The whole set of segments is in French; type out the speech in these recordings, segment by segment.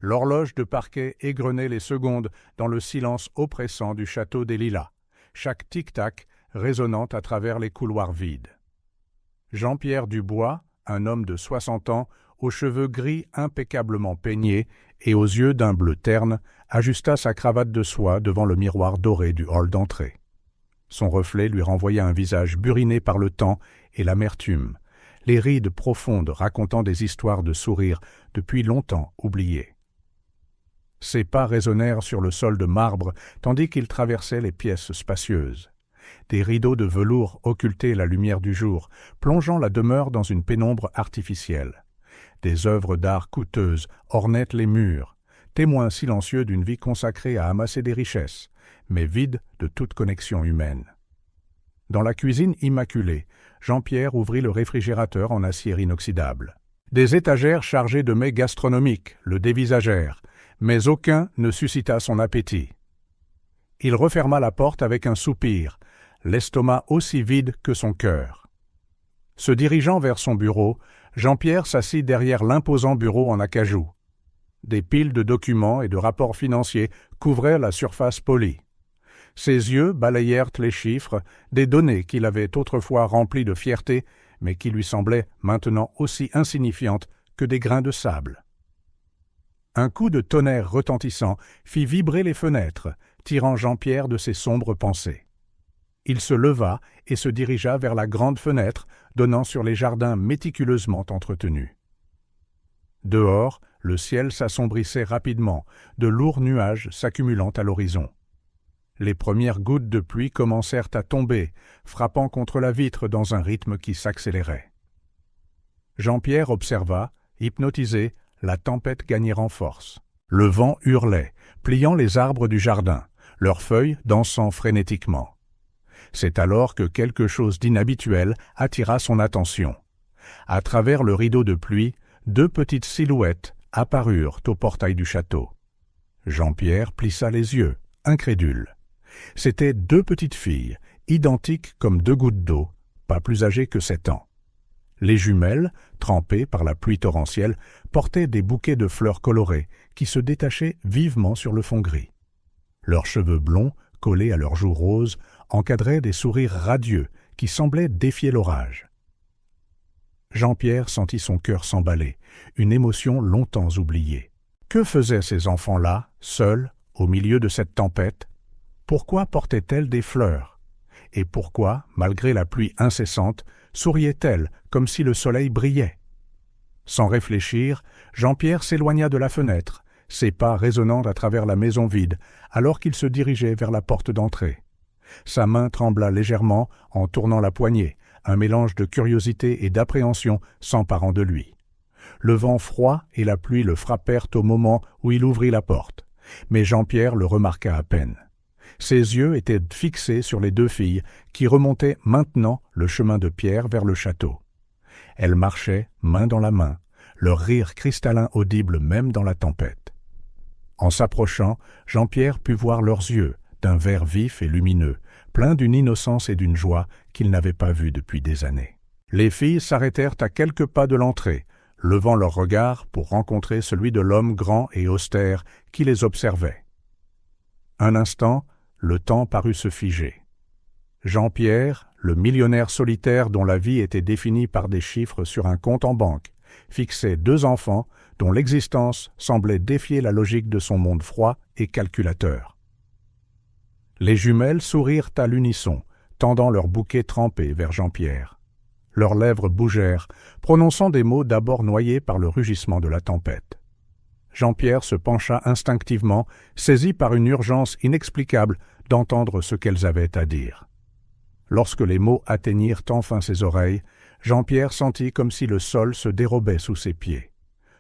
L'horloge de parquet égrenait les secondes dans le silence oppressant du château des Lilas, chaque tic-tac résonnant à travers les couloirs vides. Jean-Pierre Dubois, un homme de 60 ans, aux cheveux gris impeccablement peignés et aux yeux d'un bleu terne, ajusta sa cravate de soie devant le miroir doré du hall d'entrée. Son reflet lui renvoyait un visage buriné par le temps et l'amertume, les rides profondes racontant des histoires de sourires depuis longtemps oubliées. Ses pas résonnèrent sur le sol de marbre tandis qu'il traversait les pièces spacieuses. Des rideaux de velours occultaient la lumière du jour, plongeant la demeure dans une pénombre artificielle. Des œuvres d'art coûteuses ornaient les murs, témoins silencieux d'une vie consacrée à amasser des richesses, mais vide de toute connexion humaine. Dans la cuisine immaculée, Jean-Pierre ouvrit le réfrigérateur en acier inoxydable. Des étagères chargées de mets gastronomiques le dévisagèrent, mais aucun ne suscita son appétit. Il referma la porte avec un soupir, l'estomac aussi vide que son cœur. Se dirigeant vers son bureau, Jean-Pierre s'assit derrière l'imposant bureau en acajou. Des piles de documents et de rapports financiers couvraient la surface polie. Ses yeux balayèrent les chiffres, des données qu'il avait autrefois remplies de fierté, mais qui lui semblaient maintenant aussi insignifiantes que des grains de sable. Un coup de tonnerre retentissant fit vibrer les fenêtres, tirant Jean-Pierre de ses sombres pensées. Il se leva et se dirigea vers la grande fenêtre donnant sur les jardins méticuleusement entretenus. Dehors, le ciel s'assombrissait rapidement, de lourds nuages s'accumulant à l'horizon. Les premières gouttes de pluie commencèrent à tomber, frappant contre la vitre dans un rythme qui s'accélérait. Jean-Pierre observa, hypnotisé, la tempête gagner en force. Le vent hurlait, pliant les arbres du jardin, leurs feuilles dansant frénétiquement. C'est alors que quelque chose d'inhabituel attira son attention. À travers le rideau de pluie, deux petites silhouettes apparurent au portail du château. Jean-Pierre plissa les yeux, incrédule. C'étaient deux petites filles, identiques comme deux gouttes d'eau, pas plus âgées que 7 ans. Les jumelles, trempées par la pluie torrentielle, portaient des bouquets de fleurs colorées qui se détachaient vivement sur le fond gris. Leurs cheveux blonds, collés à leurs joues roses, encadraient des sourires radieux qui semblaient défier l'orage. Jean-Pierre sentit son cœur s'emballer, une émotion longtemps oubliée. Que faisaient ces enfants-là, seuls, au milieu de cette tempête? Pourquoi portaient-elles des fleurs? Et pourquoi, malgré la pluie incessante, souriait-elle comme si le soleil brillait? Sans réfléchir, Jean-Pierre s'éloigna de la fenêtre, ses pas résonnant à travers la maison vide, alors qu'il se dirigeait vers la porte d'entrée. Sa main trembla légèrement en tournant la poignée, un mélange de curiosité et d'appréhension s'emparant de lui. Le vent froid et la pluie le frappèrent au moment où il ouvrit la porte, mais Jean-Pierre le remarqua à peine. Ses yeux étaient fixés sur les deux filles qui remontaient maintenant le chemin de pierre vers le château. Elles marchaient, main dans la main, leur rire cristallin audible même dans la tempête. En s'approchant, Jean-Pierre put voir leurs yeux, d'un vert vif et lumineux, pleins d'une innocence et d'une joie qu'il n'avait pas vues depuis des années. Les filles s'arrêtèrent à quelques pas de l'entrée, levant leur regard pour rencontrer celui de l'homme grand et austère qui les observait. Un instant, le temps parut se figer. Jean-Pierre, le millionnaire solitaire dont la vie était définie par des chiffres sur un compte en banque, fixait deux enfants dont l'existence semblait défier la logique de son monde froid et calculateur. Les jumelles sourirent à l'unisson, tendant leurs bouquets trempés vers Jean-Pierre. Leurs lèvres bougèrent, prononçant des mots d'abord noyés par le rugissement de la tempête. Jean-Pierre se pencha instinctivement, saisi par une urgence inexplicable d'entendre ce qu'elles avaient à dire. Lorsque les mots atteignirent enfin ses oreilles, Jean-Pierre sentit comme si le sol se dérobait sous ses pieds.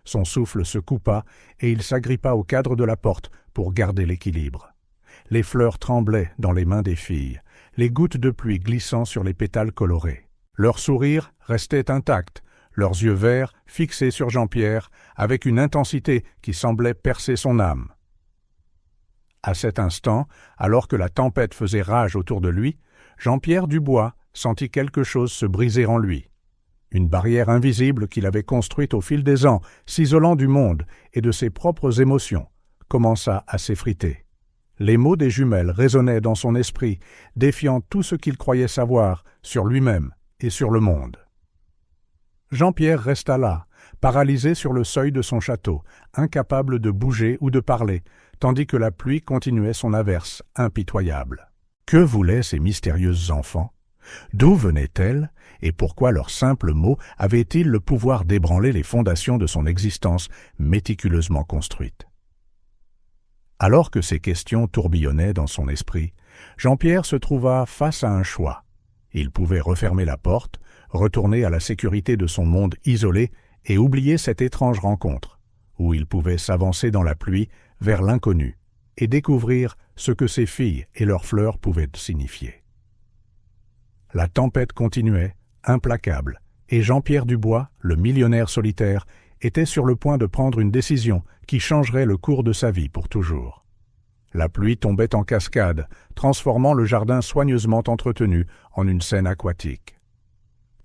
Son souffle se coupa et il s'agrippa au cadre de la porte pour garder l'équilibre. Les fleurs tremblaient dans les mains des filles, les gouttes de pluie glissant sur les pétales colorés. Leur sourire restait intact, leurs yeux verts fixés sur Jean-Pierre avec une intensité qui semblait percer son âme. À cet instant, alors que la tempête faisait rage autour de lui, Jean-Pierre Dubois sentit quelque chose se briser en lui. Une barrière invisible qu'il avait construite au fil des ans, s'isolant du monde et de ses propres émotions, commença à s'effriter. Les mots des jumelles résonnaient dans son esprit, défiant tout ce qu'il croyait savoir sur lui-même et sur le monde. Jean-Pierre resta là, paralysé sur le seuil de son château, incapable de bouger ou de parler, tandis que la pluie continuait son averse impitoyable. Que voulaient ces mystérieuses enfants? D'où venaient-elles, et pourquoi leurs simples mots avaient-ils le pouvoir d'ébranler les fondations de son existence méticuleusement construite? Alors que ces questions tourbillonnaient dans son esprit, Jean-Pierre se trouva face à un choix. Il pouvait refermer la porte, retourner à la sécurité de son monde isolé et oublier cette étrange rencontre, où il pouvait s'avancer dans la pluie vers l'inconnu et découvrir ce que ses filles et leurs fleurs pouvaient signifier. La tempête continuait, implacable, et Jean-Pierre Dubois, le millionnaire solitaire, était sur le point de prendre une décision qui changerait le cours de sa vie pour toujours. La pluie tombait en cascade, transformant le jardin soigneusement entretenu en une scène aquatique.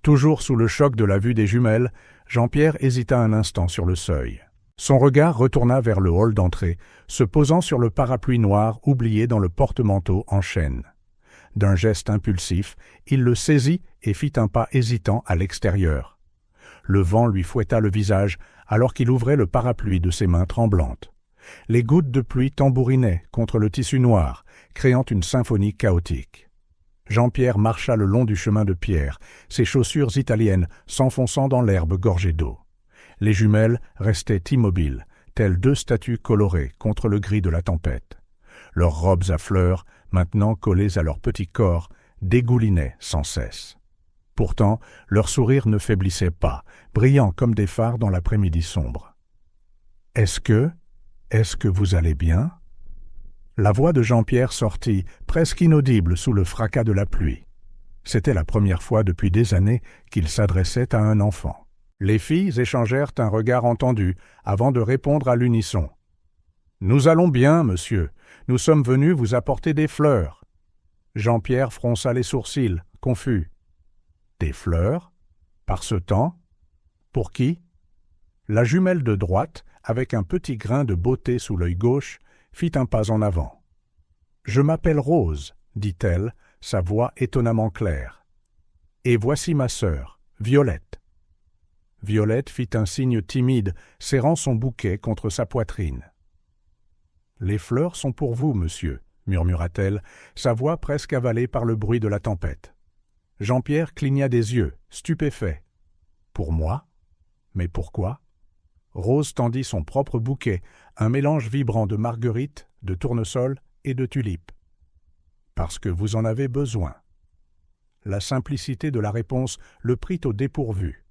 Toujours sous le choc de la vue des jumelles, Jean-Pierre hésita un instant sur le seuil. Son regard retourna vers le hall d'entrée, se posant sur le parapluie noir oublié dans le porte-manteau en chêne. D'un geste impulsif, il le saisit et fit un pas hésitant à l'extérieur. Le vent lui fouetta le visage alors qu'il ouvrait le parapluie de ses mains tremblantes. Les gouttes de pluie tambourinaient contre le tissu noir, créant une symphonie chaotique. Jean-Pierre marcha le long du chemin de pierre, ses chaussures italiennes s'enfonçant dans l'herbe gorgée d'eau. Les jumelles restaient immobiles, telles deux statues colorées contre le gris de la tempête. Leurs robes à fleurs, maintenant collées à leurs petits corps, dégoulinaient sans cesse. Pourtant, leur sourire ne faiblissait pas, brillant comme des phares dans l'après-midi sombre. « Est-ce que vous allez bien ?» La voix de Jean-Pierre sortit, presque inaudible sous le fracas de la pluie. C'était la première fois depuis des années qu'il s'adressait à un enfant. Les filles échangèrent un regard entendu avant de répondre à l'unisson. « Nous allons bien, monsieur. Nous sommes venus vous apporter des fleurs. » Jean-Pierre fronça les sourcils, confus. « Des fleurs? Par ce temps? Pour qui ?» La jumelle de droite, avec un petit grain de beauté sous l'œil gauche, fit un pas en avant. « Je m'appelle Rose, » dit-elle, sa voix étonnamment claire. « Et voici ma sœur, Violette. » Violette fit un signe timide, serrant son bouquet contre sa poitrine. « Les fleurs sont pour vous, monsieur, » murmura-t-elle, sa voix presque avalée par le bruit de la tempête. Jean-Pierre cligna des yeux, stupéfait. « Pour moi? Mais pourquoi ?» Rose tendit son propre bouquet, un mélange vibrant de marguerites, de tournesols et de tulipes. « Parce que vous en avez besoin. » La simplicité de la réponse le prit au dépourvu.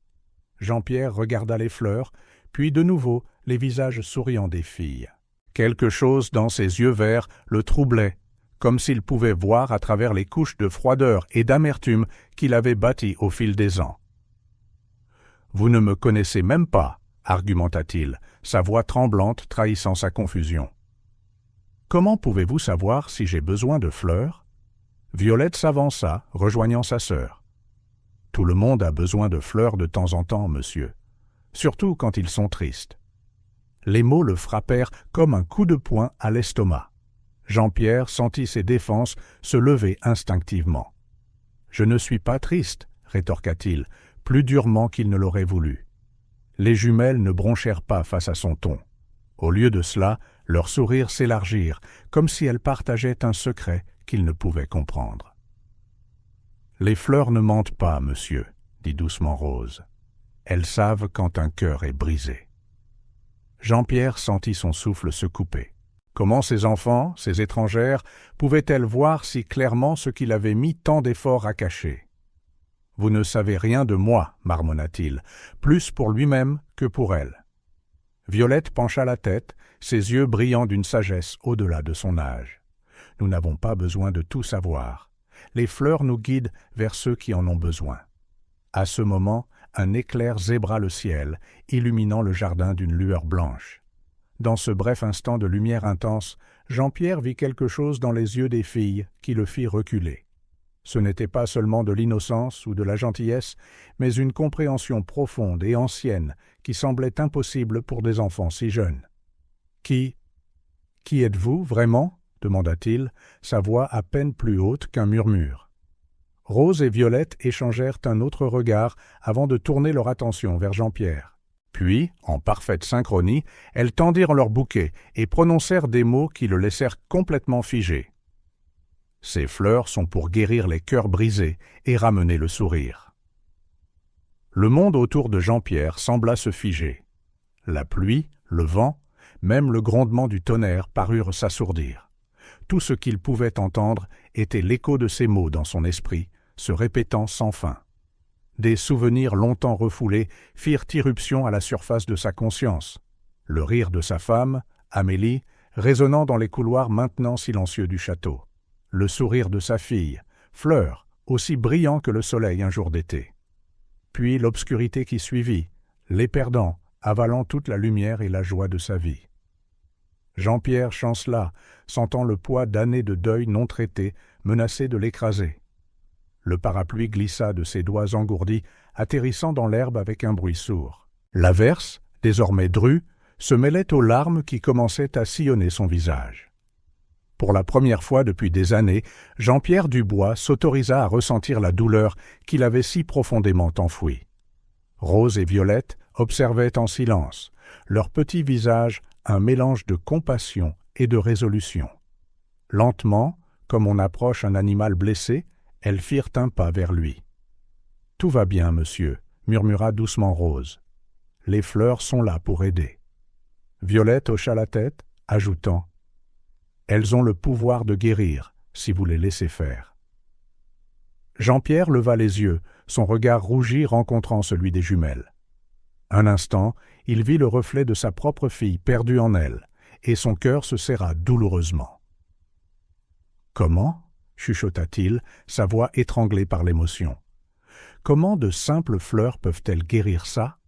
Jean-Pierre regarda les fleurs, puis de nouveau les visages souriants des filles. Quelque chose dans ses yeux verts le troublait, comme s'il pouvait voir à travers les couches de froideur et d'amertume qu'il avait bâties au fil des ans. « Vous ne me connaissez même pas, » argumenta-t-il, sa voix tremblante trahissant sa confusion. « Comment pouvez-vous savoir si j'ai besoin de fleurs ?» Violette s'avança, rejoignant sa sœur. « Tout le monde a besoin de fleurs de temps en temps, monsieur, surtout quand ils sont tristes. » Les mots le frappèrent comme un coup de poing à l'estomac. Jean-Pierre sentit ses défenses se lever instinctivement. « Je ne suis pas triste, » rétorqua-t-il, plus durement qu'il ne l'aurait voulu. Les jumelles ne bronchèrent pas face à son ton. Au lieu de cela, leurs sourires s'élargirent, comme si elles partageaient un secret qu'il ne pouvait comprendre. « Les fleurs ne mentent pas, monsieur, » dit doucement Rose. « Elles savent quand un cœur est brisé. » Jean-Pierre sentit son souffle se couper. Comment ces enfants, ces étrangères, pouvaient-elles voir si clairement ce qu'il avait mis tant d'efforts à cacher? « Vous ne savez rien de moi, » marmonna-t-il, plus pour lui-même que pour elle. Violette pencha la tête, ses yeux brillant d'une sagesse au-delà de son âge. « Nous n'avons pas besoin de tout savoir. Les fleurs nous guident vers ceux qui en ont besoin. » À ce moment, un éclair zébra le ciel, illuminant le jardin d'une lueur blanche. Dans ce bref instant de lumière intense, Jean-Pierre vit quelque chose dans les yeux des filles qui le fit reculer. Ce n'était pas seulement de l'innocence ou de la gentillesse, mais une compréhension profonde et ancienne qui semblait impossible pour des enfants si jeunes. « Qui êtes-vous, vraiment » demanda-t-il, sa voix à peine plus haute qu'un murmure. Rose et Violette échangèrent un autre regard avant de tourner leur attention vers Jean-Pierre. Puis, en parfaite synchronie, elles tendirent leur bouquet et prononcèrent des mots qui le laissèrent complètement figé. « Ces fleurs sont pour guérir les cœurs brisés et ramener le sourire. » Le monde autour de Jean-Pierre sembla se figer. La pluie, le vent, même le grondement du tonnerre parurent s'assourdir. Tout ce qu'il pouvait entendre était l'écho de ces mots dans son esprit, se répétant sans fin. Des souvenirs longtemps refoulés firent irruption à la surface de sa conscience. Le rire de sa femme, Amélie, résonnant dans les couloirs maintenant silencieux du château. Le sourire de sa fille, Fleur, aussi brillant que le soleil un jour d'été. Puis l'obscurité qui suivit, les perdants, avalant toute la lumière et la joie de sa vie. Jean-Pierre chancela, sentant le poids d'années de deuil non traité menacer de l'écraser. Le parapluie glissa de ses doigts engourdis, atterrissant dans l'herbe avec un bruit sourd. L'averse, désormais drue, se mêlait aux larmes qui commençaient à sillonner son visage. Pour la première fois depuis des années, Jean-Pierre Dubois s'autorisa à ressentir la douleur qu'il avait si profondément enfouie. Rose et Violette observaient en silence, leurs petits visages un mélange de compassion et de résolution. Lentement, comme on approche un animal blessé, elles firent un pas vers lui. « Tout va bien, monsieur » murmura doucement Rose. « Les fleurs sont là pour aider. » Violette hocha la tête, ajoutant « Elles ont le pouvoir de guérir, si vous les laissez faire. » Jean-Pierre leva les yeux, son regard rougi rencontrant celui des jumelles. Un instant, il vit le reflet de sa propre fille perdue en elle, et son cœur se serra douloureusement. « Comment ?» chuchota-t-il, sa voix étranglée par l'émotion. « Comment de simples fleurs peuvent-elles guérir ça ?»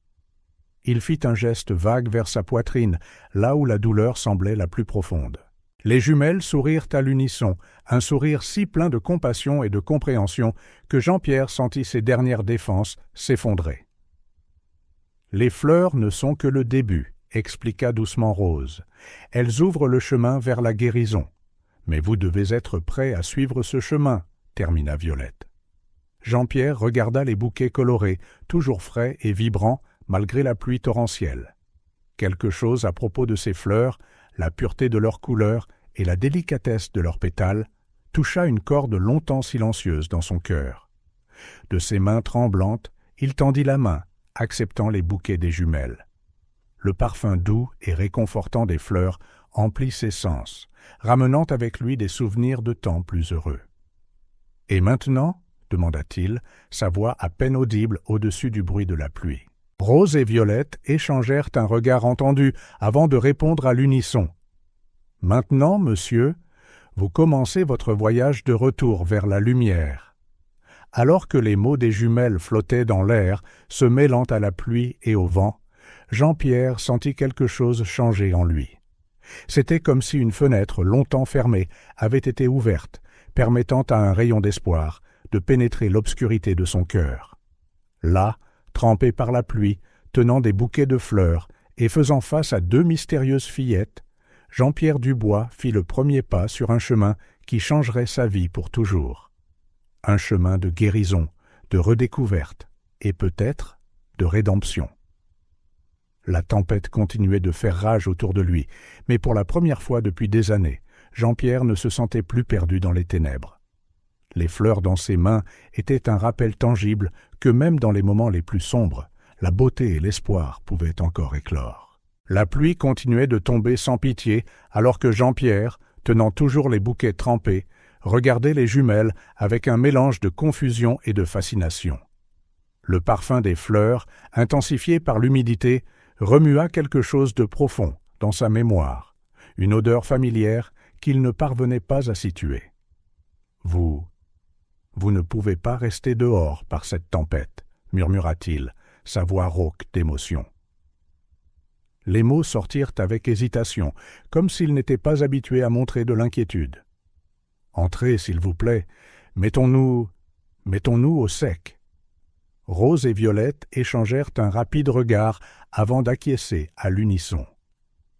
Il fit un geste vague vers sa poitrine, là où la douleur semblait la plus profonde. Les jumelles sourirent à l'unisson, un sourire si plein de compassion et de compréhension que Jean-Pierre sentit ses dernières défenses s'effondrer. « Les fleurs ne sont que le début, » expliqua doucement Rose. « Elles ouvrent le chemin vers la guérison. Mais vous devez être prêt à suivre ce chemin, » termina Violette. Jean-Pierre regarda les bouquets colorés, toujours frais et vibrants, malgré la pluie torrentielle. Quelque chose à propos de ces fleurs, la pureté de leurs couleurs et la délicatesse de leurs pétales, toucha une corde longtemps silencieuse dans son cœur. De ses mains tremblantes, il tendit la main, acceptant les bouquets des jumelles. Le parfum doux et réconfortant des fleurs emplit ses sens, ramenant avec lui des souvenirs de temps plus heureux. « Et maintenant » demanda-t-il, sa voix à peine audible au-dessus du bruit de la pluie. Rose et Violette échangèrent un regard entendu avant de répondre à l'unisson. « Maintenant, monsieur, vous commencez votre voyage de retour vers la lumière. » Alors que les mots des jumelles flottaient dans l'air, se mêlant à la pluie et au vent, Jean-Pierre sentit quelque chose changer en lui. C'était comme si une fenêtre longtemps fermée avait été ouverte, permettant à un rayon d'espoir de pénétrer l'obscurité de son cœur. Là, trempé par la pluie, tenant des bouquets de fleurs et faisant face à deux mystérieuses fillettes, Jean-Pierre Dubois fit le premier pas sur un chemin qui changerait sa vie pour toujours. Un chemin de guérison, de redécouverte et peut-être de rédemption. La tempête continuait de faire rage autour de lui, mais pour la première fois depuis des années, Jean-Pierre ne se sentait plus perdu dans les ténèbres. Les fleurs dans ses mains étaient un rappel tangible que même dans les moments les plus sombres, la beauté et l'espoir pouvaient encore éclore. La pluie continuait de tomber sans pitié, alors que Jean-Pierre, tenant toujours les bouquets trempés, regardait les jumelles avec un mélange de confusion et de fascination. Le parfum des fleurs, intensifié par l'humidité, remua quelque chose de profond dans sa mémoire, une odeur familière qu'il ne parvenait pas à situer. « Vous ne pouvez pas rester dehors par cette tempête, » murmura-t-il, sa voix rauque d'émotion. Les mots sortirent avec hésitation, comme s'il n'était pas habitué à montrer de l'inquiétude. « Entrez, s'il vous plaît, Mettons-nous au sec. » Rose et Violette échangèrent un rapide regard avant d'acquiescer à l'unisson.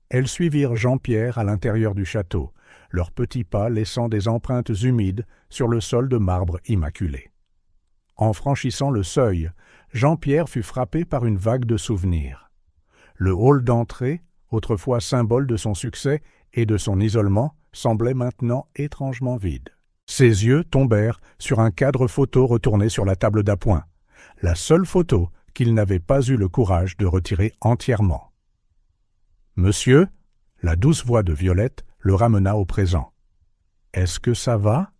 Elles suivirent Jean-Pierre à l'intérieur du château, leurs petits pas laissant des empreintes humides sur le sol de marbre immaculé. En franchissant le seuil, Jean-Pierre fut frappé par une vague de souvenirs. Le hall d'entrée, autrefois symbole de son succès et de son isolement, semblait maintenant étrangement vide. Ses yeux tombèrent sur un cadre photo retourné sur la table d'appoint, la seule photo qu'il n'avait pas eu le courage de retirer entièrement. « Monsieur » la douce voix de Violette le ramena au présent. « Est-ce que ça va ?»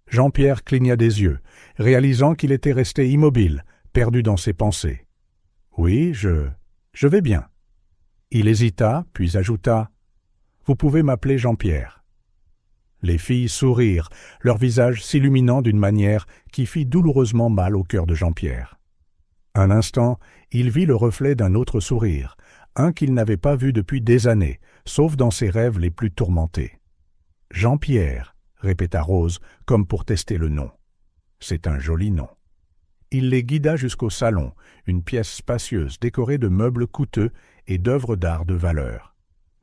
Jean-Pierre cligna des yeux, réalisant qu'il était resté immobile, perdu dans ses pensées. « Oui, je vais bien. » Il hésita, puis ajouta « Vous pouvez m'appeler Jean-Pierre. » Les filles sourirent, leur visage s'illuminant d'une manière qui fit douloureusement mal au cœur de Jean-Pierre. Un instant, il vit le reflet d'un autre sourire, un qu'il n'avait pas vu depuis des années, sauf dans ses rêves les plus tourmentés. « Jean-Pierre » répéta Rose, comme pour tester le nom. « C'est un joli nom. » Il les guida jusqu'au salon, une pièce spacieuse décorée de meubles coûteux et d'œuvres d'art de valeur.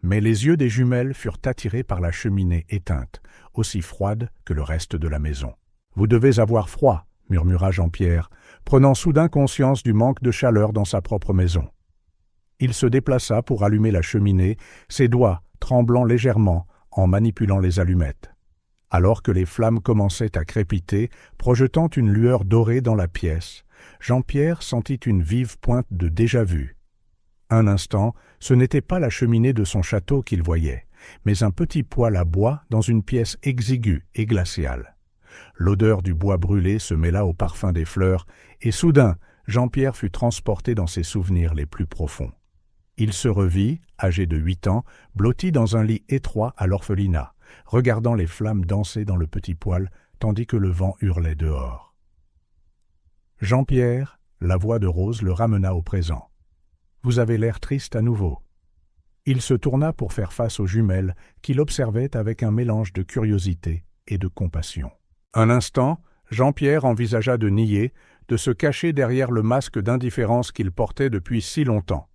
Mais les yeux des jumelles furent attirés par la cheminée éteinte, aussi froide que le reste de la maison. « Vous devez avoir froid, » murmura Jean-Pierre, prenant soudain conscience du manque de chaleur dans sa propre maison. Il se déplaça pour allumer la cheminée, ses doigts tremblant légèrement en manipulant les allumettes. Alors que les flammes commençaient à crépiter, projetant une lueur dorée dans la pièce, Jean-Pierre sentit une vive pointe de déjà-vu. Un instant, ce n'était pas la cheminée de son château qu'il voyait, mais un petit poêle à bois dans une pièce exiguë et glaciale. L'odeur du bois brûlé se mêla au parfum des fleurs, et soudain, Jean-Pierre fut transporté dans ses souvenirs les plus profonds. Il se revit, âgé de 8 ans, blotti dans un lit étroit à l'orphelinat, regardant les flammes danser dans le petit poêle tandis que le vent hurlait dehors. Jean-Pierre, la voix de Rose le ramena au présent. « Vous avez l'air triste à nouveau. » Il se tourna pour faire face aux jumelles qui l'observaient avec un mélange de curiosité et de compassion. Un instant, Jean-Pierre envisagea de nier, de se cacher derrière le masque d'indifférence qu'il portait depuis si longtemps.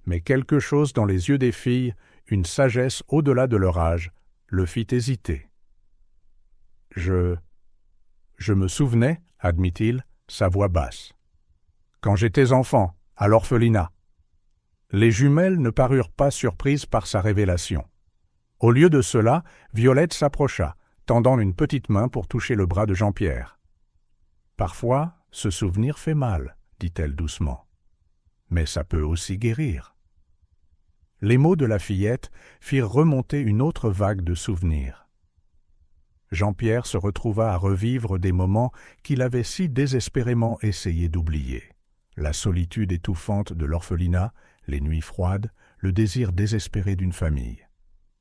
Mais quelque chose dans les yeux des filles, une sagesse au-delà de leur âge, le fit hésiter. « Je me souvenais, admit-il, sa voix basse. Quand j'étais enfant, à l'orphelinat. » Les jumelles ne parurent pas surprises par sa révélation. Au lieu de cela, Violette s'approcha, tendant une petite main pour toucher le bras de Jean-Pierre. « Parfois, ce souvenir fait mal, » dit-elle doucement. « Mais ça peut aussi guérir. » Les mots de la fillette firent remonter une autre vague de souvenirs. Jean-Pierre se retrouva à revivre des moments qu'il avait si désespérément essayé d'oublier. La solitude étouffante de l'orphelinat, les nuits froides, le désir désespéré d'une famille.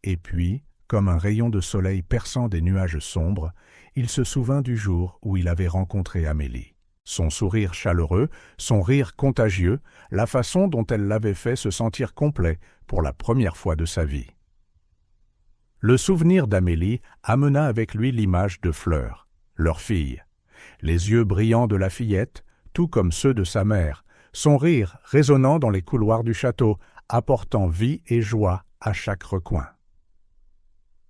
Et puis, comme un rayon de soleil perçant des nuages sombres, il se souvint du jour où il avait rencontré Amélie. Son sourire chaleureux, son rire contagieux, la façon dont elle l'avait fait se sentir complet pour la première fois de sa vie. Le souvenir d'Amélie amena avec lui l'image de Fleur, leur fille. Les yeux brillants de la fillette, tout comme ceux de sa mère, son rire résonnant dans les couloirs du château, apportant vie et joie à chaque recoin.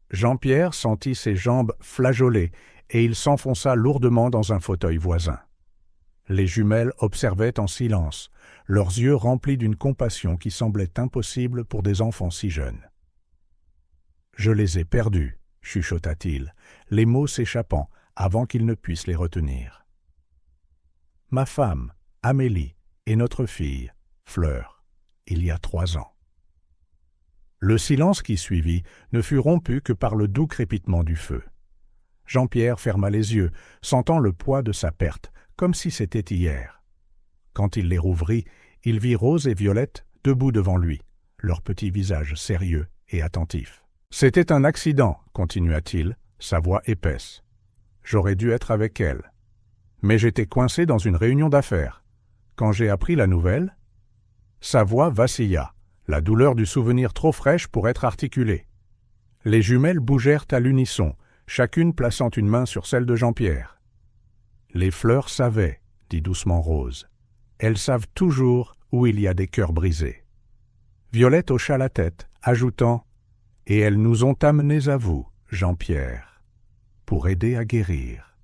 Jean-Pierre sentit ses jambes flageoler et il s'enfonça lourdement dans un fauteuil voisin. Les jumelles observaient en silence, leurs yeux remplis d'une compassion qui semblait impossible pour des enfants si jeunes. « Je les ai perdus, » chuchota-t-il, les mots s'échappant avant qu'il ne puisse les retenir. « Ma femme, Amélie, et notre fille, Fleur, il y a 3 ans. » Le silence qui suivit ne fut rompu que par le doux crépitement du feu. Jean-Pierre ferma les yeux, sentant le poids de sa perte, comme si c'était hier. Quand il les rouvrit, il vit Rose et Violette debout devant lui, leurs petits visages sérieux et attentifs. « C'était un accident, » continua-t-il, sa voix épaisse. « J'aurais dû être avec elle. Mais j'étais coincé dans une réunion d'affaires. Quand j'ai appris la nouvelle... » Sa voix vacilla, la douleur du souvenir trop fraîche pour être articulée. Les jumelles bougèrent à l'unisson, chacune plaçant une main sur celle de Jean-Pierre. « Les fleurs savaient, » dit doucement Rose. « Elles savent toujours où il y a des cœurs brisés. » Violette hocha la tête, ajoutant « Et elles nous ont amenés à vous, Jean-Pierre, pour aider à guérir. »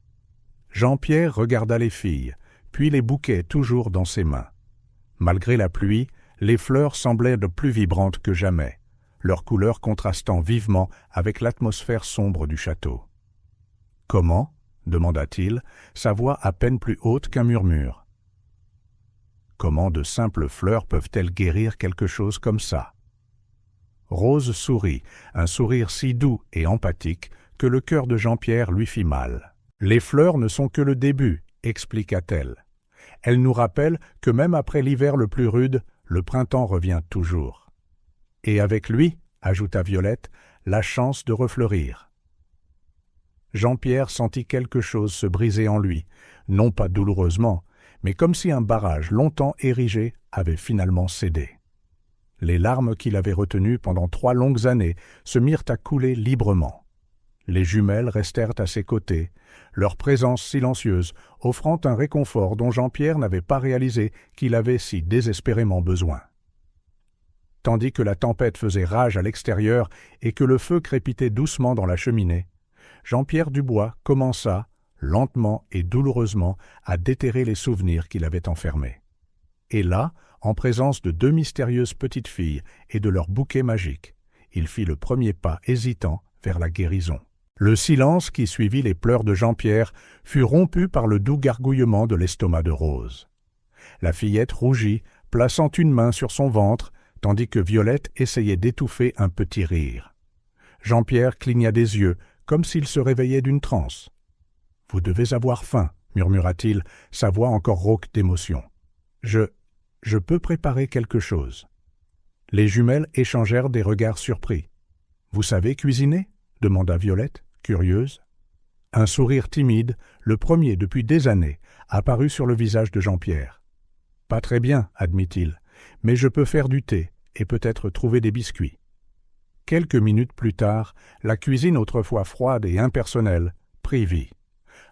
Jean-Pierre regarda les filles, puis les bouquets toujours dans ses mains. Malgré la pluie, les fleurs semblaient de plus vibrantes que jamais, leurs couleurs contrastant vivement avec l'atmosphère sombre du château. « Comment ?» demanda-t-il, sa voix à peine plus haute qu'un murmure. « Comment de simples fleurs peuvent-elles guérir quelque chose comme ça ?» Rose sourit, un sourire si doux et empathique que le cœur de Jean-Pierre lui fit mal. « Les fleurs ne sont que le début, » expliqua-t-elle. « Elles nous rappellent que même après l'hiver le plus rude, le printemps revient toujours. Et avec lui, » ajouta Violette, « la chance de refleurir. » Jean-Pierre sentit quelque chose se briser en lui, non pas douloureusement, mais comme si un barrage longtemps érigé avait finalement cédé. Les larmes qu'il avait retenues pendant 3 longues années se mirent à couler librement. Les jumelles restèrent à ses côtés, leur présence silencieuse offrant un réconfort dont Jean-Pierre n'avait pas réalisé qu'il avait si désespérément besoin. Tandis que la tempête faisait rage à l'extérieur et que le feu crépitait doucement dans la cheminée, Jean-Pierre Dubois commença, lentement et douloureusement, à déterrer les souvenirs qu'il avait enfermés. Et là, en présence de 2 mystérieuses petites filles et de leur bouquet magique, il fit le premier pas hésitant vers la guérison. Le silence qui suivit les pleurs de Jean-Pierre fut rompu par le doux gargouillement de l'estomac de Rose. La fillette rougit, plaçant une main sur son ventre, tandis que Violette essayait d'étouffer un petit rire. Jean-Pierre cligna des yeux, comme s'il se réveillait d'une transe. « Vous devez avoir faim, » murmura-t-il, sa voix encore rauque d'émotion. « Je peux préparer quelque chose. » Les jumelles échangèrent des regards surpris. « Vous savez cuisiner ?» demanda Violette, curieuse. Un sourire timide, le premier depuis des années, apparut sur le visage de Jean-Pierre. « Pas très bien, » admit-il, « mais je peux faire du thé et peut-être trouver des biscuits. » Quelques minutes plus tard, la cuisine autrefois froide et impersonnelle prit vie.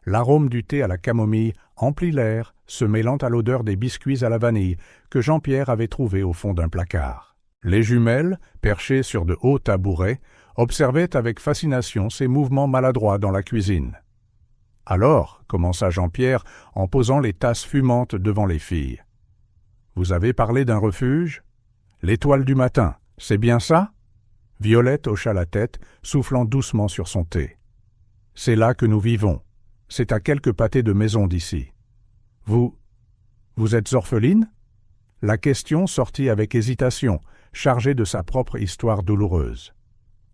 L'arôme du thé à la camomille emplit l'air, se mêlant à l'odeur des biscuits à la vanille que Jean-Pierre avait trouvés au fond d'un placard. Les jumelles, perchées sur de hauts tabourets, observaient avec fascination ces mouvements maladroits dans la cuisine. « Alors, » commença Jean-Pierre en posant les tasses fumantes devant les filles. « Vous avez parlé d'un refuge ? L'Étoile du matin, c'est bien ça ?» Violette hocha la tête, soufflant doucement sur son thé. « C'est là que nous vivons. C'est à quelques pâtés de maison d'ici. »« Vous êtes orpheline ?» La question sortit avec hésitation, chargée de sa propre histoire douloureuse.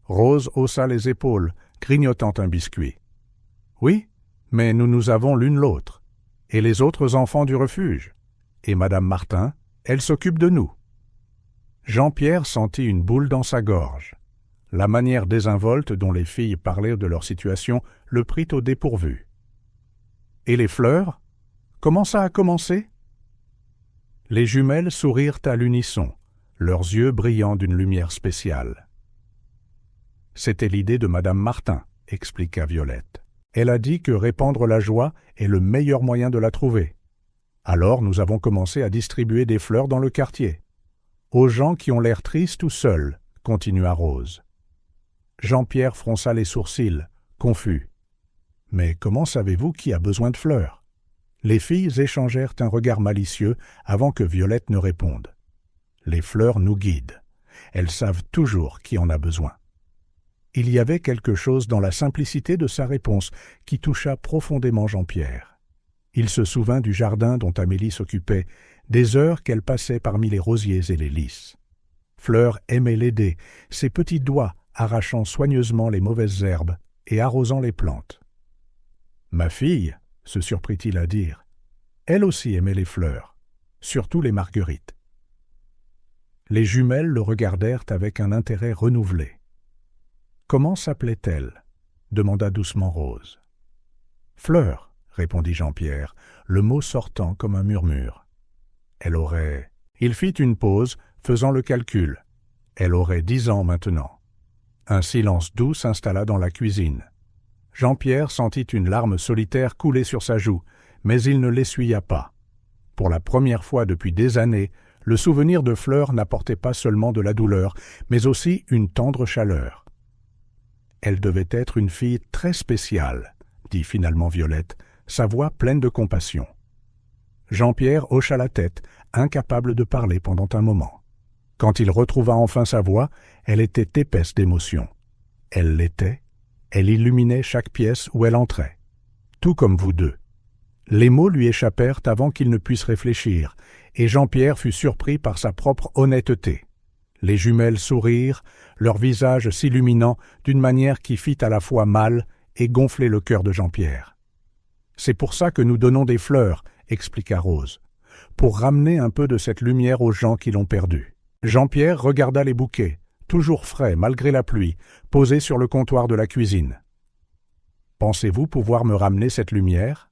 Rose haussa les épaules, grignotant un biscuit. « Oui, mais nous avons l'une l'autre. Et les autres enfants du refuge. Et Madame Martin, elle s'occupe de nous. » Jean-Pierre sentit une boule dans sa gorge. La manière désinvolte dont les filles parlaient de leur situation le prit au dépourvu. « Et les fleurs ? Comment ça a commencé ?» Les jumelles sourirent à l'unisson, leurs yeux brillant d'une lumière spéciale. « C'était l'idée de Madame Martin, » expliqua Violette. « Elle a dit que répandre la joie est le meilleur moyen de la trouver. Alors nous avons commencé à distribuer des fleurs dans le quartier. Aux gens qui ont l'air tristes ou seuls, » continua Rose. Jean-Pierre fronça les sourcils, confus. « Mais comment savez-vous qui a besoin de fleurs ?» Les filles échangèrent un regard malicieux avant que Violette ne réponde. « Les fleurs nous guident. Elles savent toujours qui en a besoin. » Il y avait quelque chose dans la simplicité de sa réponse qui toucha profondément Jean-Pierre. Il se souvint du jardin dont Amélie s'occupait, des heures qu'elle passait parmi les rosiers et les lys. Fleur aimait l'aider, ses petits doigts arrachant soigneusement les mauvaises herbes et arrosant les plantes. « Ma fille, » se surprit-il à dire, « elle aussi aimait les fleurs, surtout les marguerites. » Les jumelles le regardèrent avec un intérêt renouvelé. « Comment s'appelait-elle » demanda doucement Rose. « Fleur, » répondit Jean-Pierre, le mot sortant comme un murmure. « Elle aurait... » Il fit une pause, faisant le calcul. Elle aurait 10 ans maintenant. Un silence doux s'installa dans la cuisine. Jean-Pierre sentit une larme solitaire couler sur sa joue, mais il ne l'essuya pas. Pour la première fois depuis des années, le souvenir de Fleur n'apportait pas seulement de la douleur, mais aussi une tendre chaleur. Elle devait être une fille très spéciale, dit finalement Violette, sa voix pleine de compassion. Jean-Pierre hocha la tête, incapable de parler pendant un moment. Quand il retrouva enfin sa voix, elle était épaisse d'émotion. Elle l'était, elle illuminait chaque pièce où elle entrait. Tout comme vous deux. Les mots lui échappèrent avant qu'il ne puisse réfléchir, et Jean-Pierre fut surpris par sa propre honnêteté. Les jumelles sourirent, leur visage s'illuminant d'une manière qui fit à la fois mal et gonfler le cœur de Jean-Pierre. « C'est pour ça que nous donnons des fleurs, » expliqua Rose, « pour ramener un peu de cette lumière aux gens qui l'ont perdue. » Jean-Pierre regarda les bouquets, toujours frais malgré la pluie, posés sur le comptoir de la cuisine. « Pensez-vous pouvoir me ramener cette lumière ?»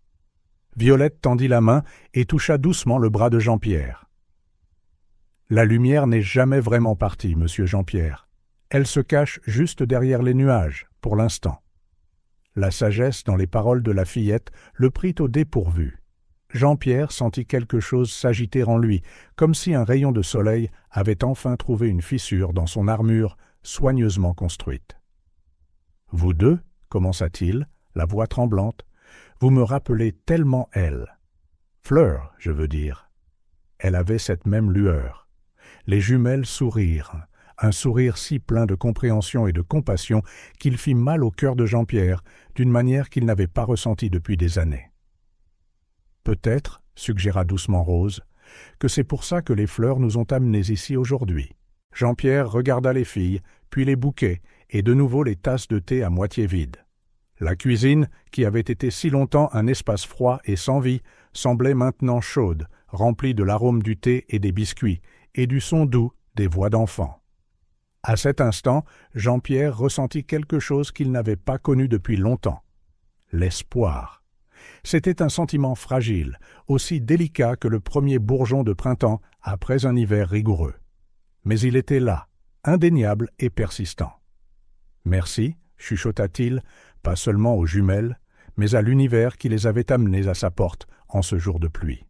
Violette tendit la main et toucha doucement le bras de Jean-Pierre. « La lumière n'est jamais vraiment partie, monsieur Jean-Pierre. Elle se cache juste derrière les nuages, pour l'instant. » La sagesse dans les paroles de la fillette le prit au dépourvu. Jean-Pierre sentit quelque chose s'agiter en lui, comme si un rayon de soleil avait enfin trouvé une fissure dans son armure soigneusement construite. « Vous deux, commença-t-il, la voix tremblante, vous me rappelez tellement elle. Fleur, je veux dire. Elle avait cette même lueur. Les jumelles sourirent, un sourire si plein de compréhension et de compassion qu'il fit mal au cœur de Jean-Pierre d'une manière qu'il n'avait pas ressentie depuis des années. Peut-être, suggéra doucement Rose, que c'est pour ça que les fleurs nous ont amenés ici aujourd'hui. Jean-Pierre regarda les filles, puis les bouquets, et de nouveau les tasses de thé à moitié vides. La cuisine, qui avait été si longtemps un espace froid et sans vie, semblait maintenant chaude, remplie de l'arôme du thé et des biscuits, et du son doux des voix d'enfants. À cet instant, Jean-Pierre ressentit quelque chose qu'il n'avait pas connu depuis longtemps. L'espoir. C'était un sentiment fragile, aussi délicat que le premier bourgeon de printemps après un hiver rigoureux. Mais il était là, indéniable et persistant. « Merci », chuchota-t-il, pas seulement aux jumelles, mais à l'univers qui les avait amenées à sa porte en ce jour de pluie.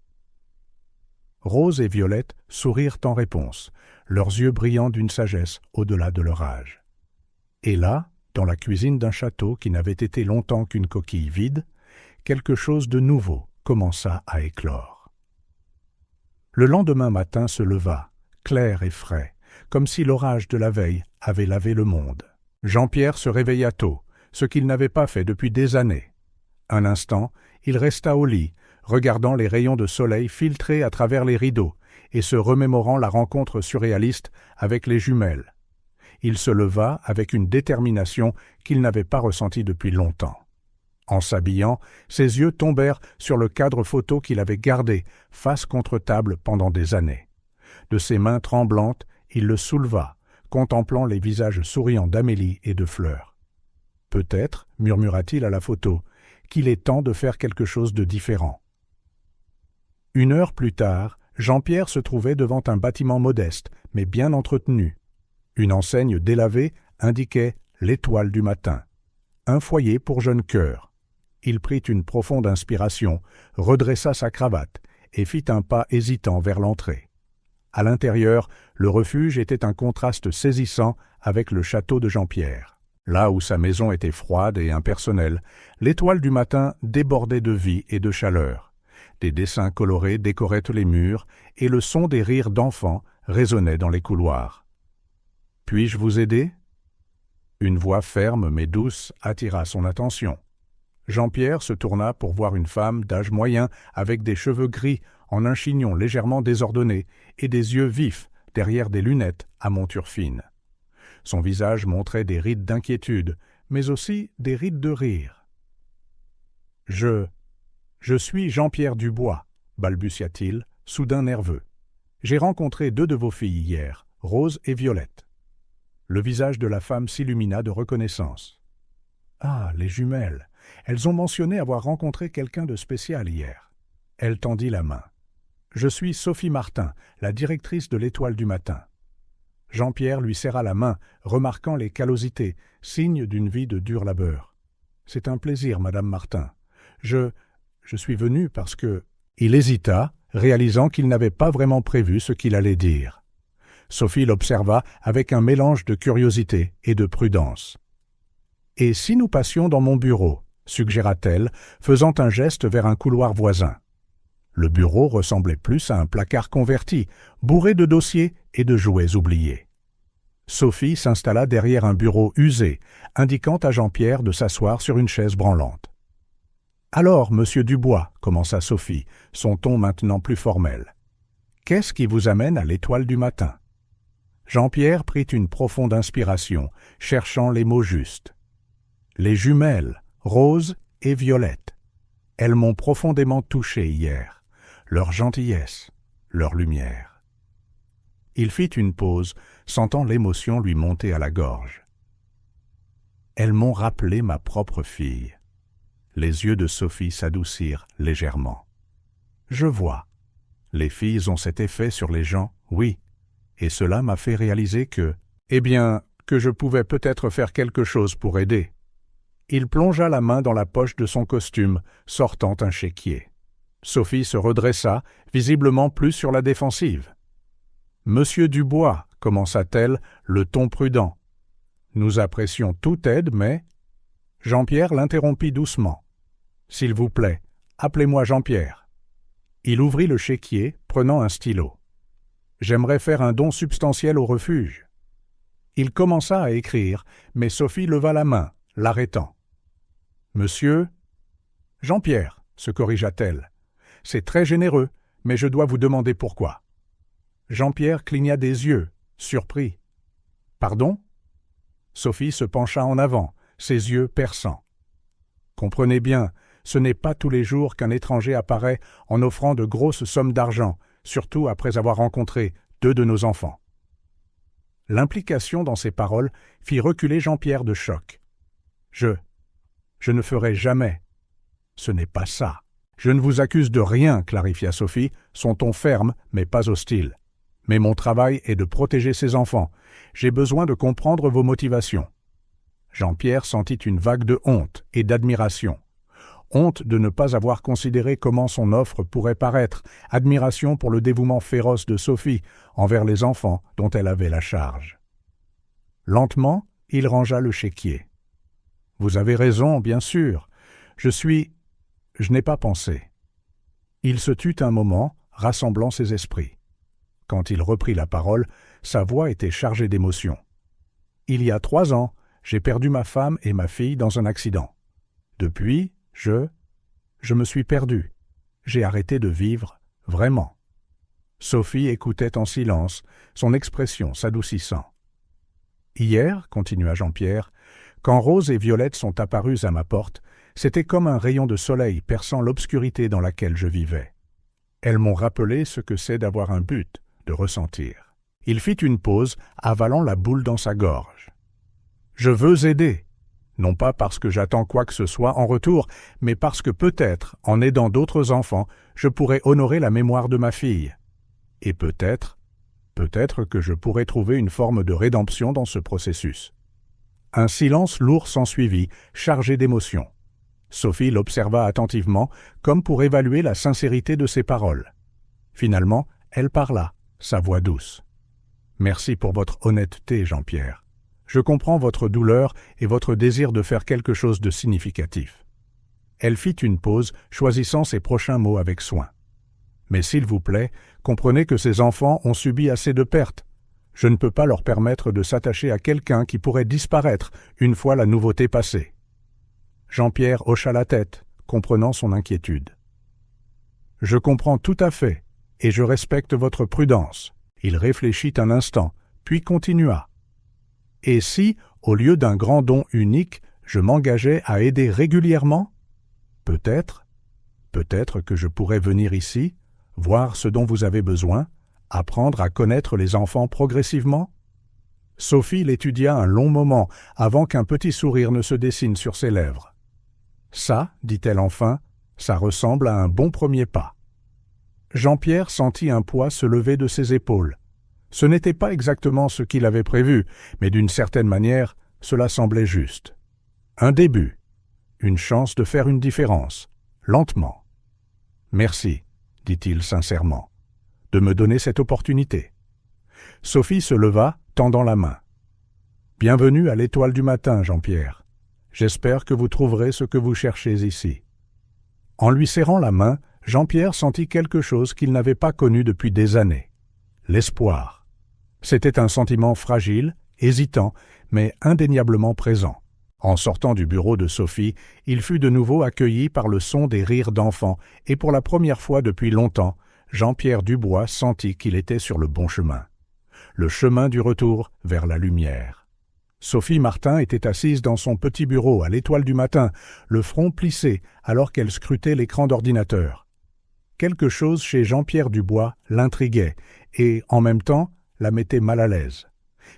Rose et Violette sourirent en réponse, leurs yeux brillant d'une sagesse au-delà de leur âge. Et là, dans la cuisine d'un château qui n'avait été longtemps qu'une coquille vide, quelque chose de nouveau commença à éclore. Le lendemain matin se leva, clair et frais, comme si l'orage de la veille avait lavé le monde. Jean-Pierre se réveilla tôt, ce qu'il n'avait pas fait depuis des années. Un instant, il resta au lit, regardant les rayons de soleil filtrer à travers les rideaux et se remémorant la rencontre surréaliste avec les jumelles. Il se leva avec une détermination qu'il n'avait pas ressentie depuis longtemps. En s'habillant, ses yeux tombèrent sur le cadre photo qu'il avait gardé, face contre table pendant des années. De ses mains tremblantes, il le souleva, contemplant les visages souriants d'Amélie et de Fleur. « Peut-être, murmura-t-il à la photo, qu'il est temps de faire quelque chose de différent. » Une heure plus tard, Jean-Pierre se trouvait devant un bâtiment modeste, mais bien entretenu. Une enseigne délavée indiquait « l'Étoile du matin », un foyer pour jeunes cœurs. Il prit une profonde inspiration, redressa sa cravate et fit un pas hésitant vers l'entrée. À l'intérieur, le refuge était un contraste saisissant avec le château de Jean-Pierre. Là où sa maison était froide et impersonnelle, l'Étoile du matin débordait de vie et de chaleur. Des dessins colorés décoraient les murs et le son des rires d'enfants résonnait dans les couloirs. « Puis-je vous aider ?» Une voix ferme mais douce attira son attention. Jean-Pierre se tourna pour voir une femme d'âge moyen avec des cheveux gris en un chignon légèrement désordonné et des yeux vifs derrière des lunettes à monture fine. Son visage montrait des rides d'inquiétude, mais aussi des rides de rire. « Je suis Jean-Pierre Dubois, » balbutia-t-il, soudain nerveux. « J'ai rencontré deux de vos filles hier, Rose et Violette. » Le visage de la femme s'illumina de reconnaissance. « Ah, les jumelles! Elles ont mentionné avoir rencontré quelqu'un de spécial hier. » Elle tendit la main. « Je suis Sophie Martin, la directrice de l'Étoile du matin. » Jean-Pierre lui serra la main, remarquant les callosités, signe d'une vie de dur labeur. C'est un plaisir, Madame Martin. Je suis venu parce que... » Il hésita, réalisant qu'il n'avait pas vraiment prévu ce qu'il allait dire. Sophie l'observa avec un mélange de curiosité et de prudence. « Et si nous passions dans mon bureau ?» suggéra-t-elle, faisant un geste vers un couloir voisin. Le bureau ressemblait plus à un placard converti, bourré de dossiers et de jouets oubliés. Sophie s'installa derrière un bureau usé, indiquant à Jean-Pierre de s'asseoir sur une chaise branlante. « Alors, monsieur Dubois, » commença Sophie, son ton maintenant plus formel, « qu'est-ce qui vous amène à l'Étoile du matin ?» Jean-Pierre prit une profonde inspiration, cherchant les mots justes. « Les jumelles, Rose et Violette. Elles m'ont profondément touché hier, leur gentillesse, leur lumière. » Il fit une pause, sentant l'émotion lui monter à la gorge. « Elles m'ont rappelé ma propre fille. » Les yeux de Sophie s'adoucirent légèrement. « Je vois. Les filles ont cet effet sur les gens, oui, et cela m'a fait réaliser que, que je pouvais peut-être faire quelque chose pour aider. » Il plongea la main dans la poche de son costume, sortant un chéquier. Sophie se redressa, visiblement plus sur la défensive. « Monsieur Dubois, » commença-t-elle, le ton prudent. « Nous apprécions toute aide, mais... » Jean-Pierre l'interrompit doucement. « S'il vous plaît, appelez-moi Jean-Pierre. » Il ouvrit le chéquier, prenant un stylo. « J'aimerais faire un don substantiel au refuge. » Il commença à écrire, mais Sophie leva la main, l'arrêtant. « Monsieur... »« Jean-Pierre, » se corrigea-t-elle. « C'est très généreux, mais je dois vous demander pourquoi. » Jean-Pierre cligna des yeux, surpris. « Pardon ?» Sophie se pencha en avant, ses yeux perçants. « Comprenez bien, ce n'est pas tous les jours qu'un étranger apparaît en offrant de grosses sommes d'argent, surtout après avoir rencontré 2 de nos enfants. » L'implication dans ces paroles fit reculer Jean-Pierre de choc. « Je ne ferai jamais. »« Ce n'est pas ça. Je ne vous accuse de rien, » clarifia Sophie, son ton ferme mais pas hostile. « Mais mon travail est de protéger ces enfants. J'ai besoin de comprendre vos motivations. » Jean-Pierre sentit une vague de honte et d'admiration. Honte de ne pas avoir considéré comment son offre pourrait paraître, admiration pour le dévouement féroce de Sophie envers les enfants dont elle avait la charge. Lentement, il rangea le chéquier. « Vous avez raison, bien sûr. Je n'ai pas pensé. » Il se tut un moment, rassemblant ses esprits. Quand il reprit la parole, sa voix était chargée d'émotion. « Il y a 3 ans, j'ai perdu ma femme et ma fille dans un accident. Depuis, je me suis perdu. J'ai arrêté de vivre, vraiment. » Sophie écoutait en silence, son expression s'adoucissant. « Hier, » continua Jean-Pierre, « quand Rose et Violette sont apparues à ma porte, c'était comme un rayon de soleil perçant l'obscurité dans laquelle je vivais. Elles m'ont rappelé ce que c'est d'avoir un but, de ressentir. » Il fit une pause, avalant la boule dans sa gorge. « Je veux aider, non pas parce que j'attends quoi que ce soit en retour, mais parce que peut-être, en aidant d'autres enfants, je pourrais honorer la mémoire de ma fille. Et peut-être que je pourrais trouver une forme de rédemption dans ce processus. » Un silence lourd s'ensuivit, chargé d'émotion. Sophie l'observa attentivement, comme pour évaluer la sincérité de ses paroles. Finalement, elle parla, sa voix douce. « Merci pour votre honnêteté, Jean-Pierre. Je comprends votre douleur et votre désir de faire quelque chose de significatif. » Elle fit une pause, choisissant ses prochains mots avec soin. « Mais s'il vous plaît, comprenez que ces enfants ont subi assez de pertes. Je ne peux pas leur permettre de s'attacher à quelqu'un qui pourrait disparaître une fois la nouveauté passée. » Jean-Pierre hocha la tête, comprenant son inquiétude. « Je comprends tout à fait, et je respecte votre prudence. » Il réfléchit un instant, puis continua. « Et si, au lieu d'un grand don unique, je m'engageais à aider régulièrement ? Peut-être que je pourrais venir ici, voir ce dont vous avez besoin, apprendre à connaître les enfants progressivement ?» Sophie l'étudia un long moment avant qu'un petit sourire ne se dessine sur ses lèvres. « Ça, dit-elle enfin, ça ressemble à un bon premier pas. » Jean-Pierre sentit un poids se lever de ses épaules. Ce n'était pas exactement ce qu'il avait prévu, mais d'une certaine manière, cela semblait juste. Un début, Une chance de faire une différence, lentement. Merci, dit-il sincèrement, de me donner cette opportunité. Sophie se leva, tendant la main. Bienvenue à l'Étoile du matin, Jean-Pierre. J'espère que vous trouverez ce que vous cherchez ici. En lui serrant la main, Jean-Pierre sentit quelque chose qu'il n'avait pas connu depuis des années. L'espoir. C'était un sentiment fragile, hésitant, mais indéniablement présent. En sortant du bureau de Sophie, il fut de nouveau accueilli par le son des rires d'enfants, et pour la première fois depuis longtemps, Jean-Pierre Dubois sentit qu'il était sur le bon chemin. Le chemin du retour vers la lumière. Sophie Martin était assise dans son petit bureau à l'Étoile du matin, le front plissé, alors qu'elle scrutait l'écran d'ordinateur. Quelque chose chez Jean-Pierre Dubois l'intriguait, et, en même temps, la mettait mal à l'aise.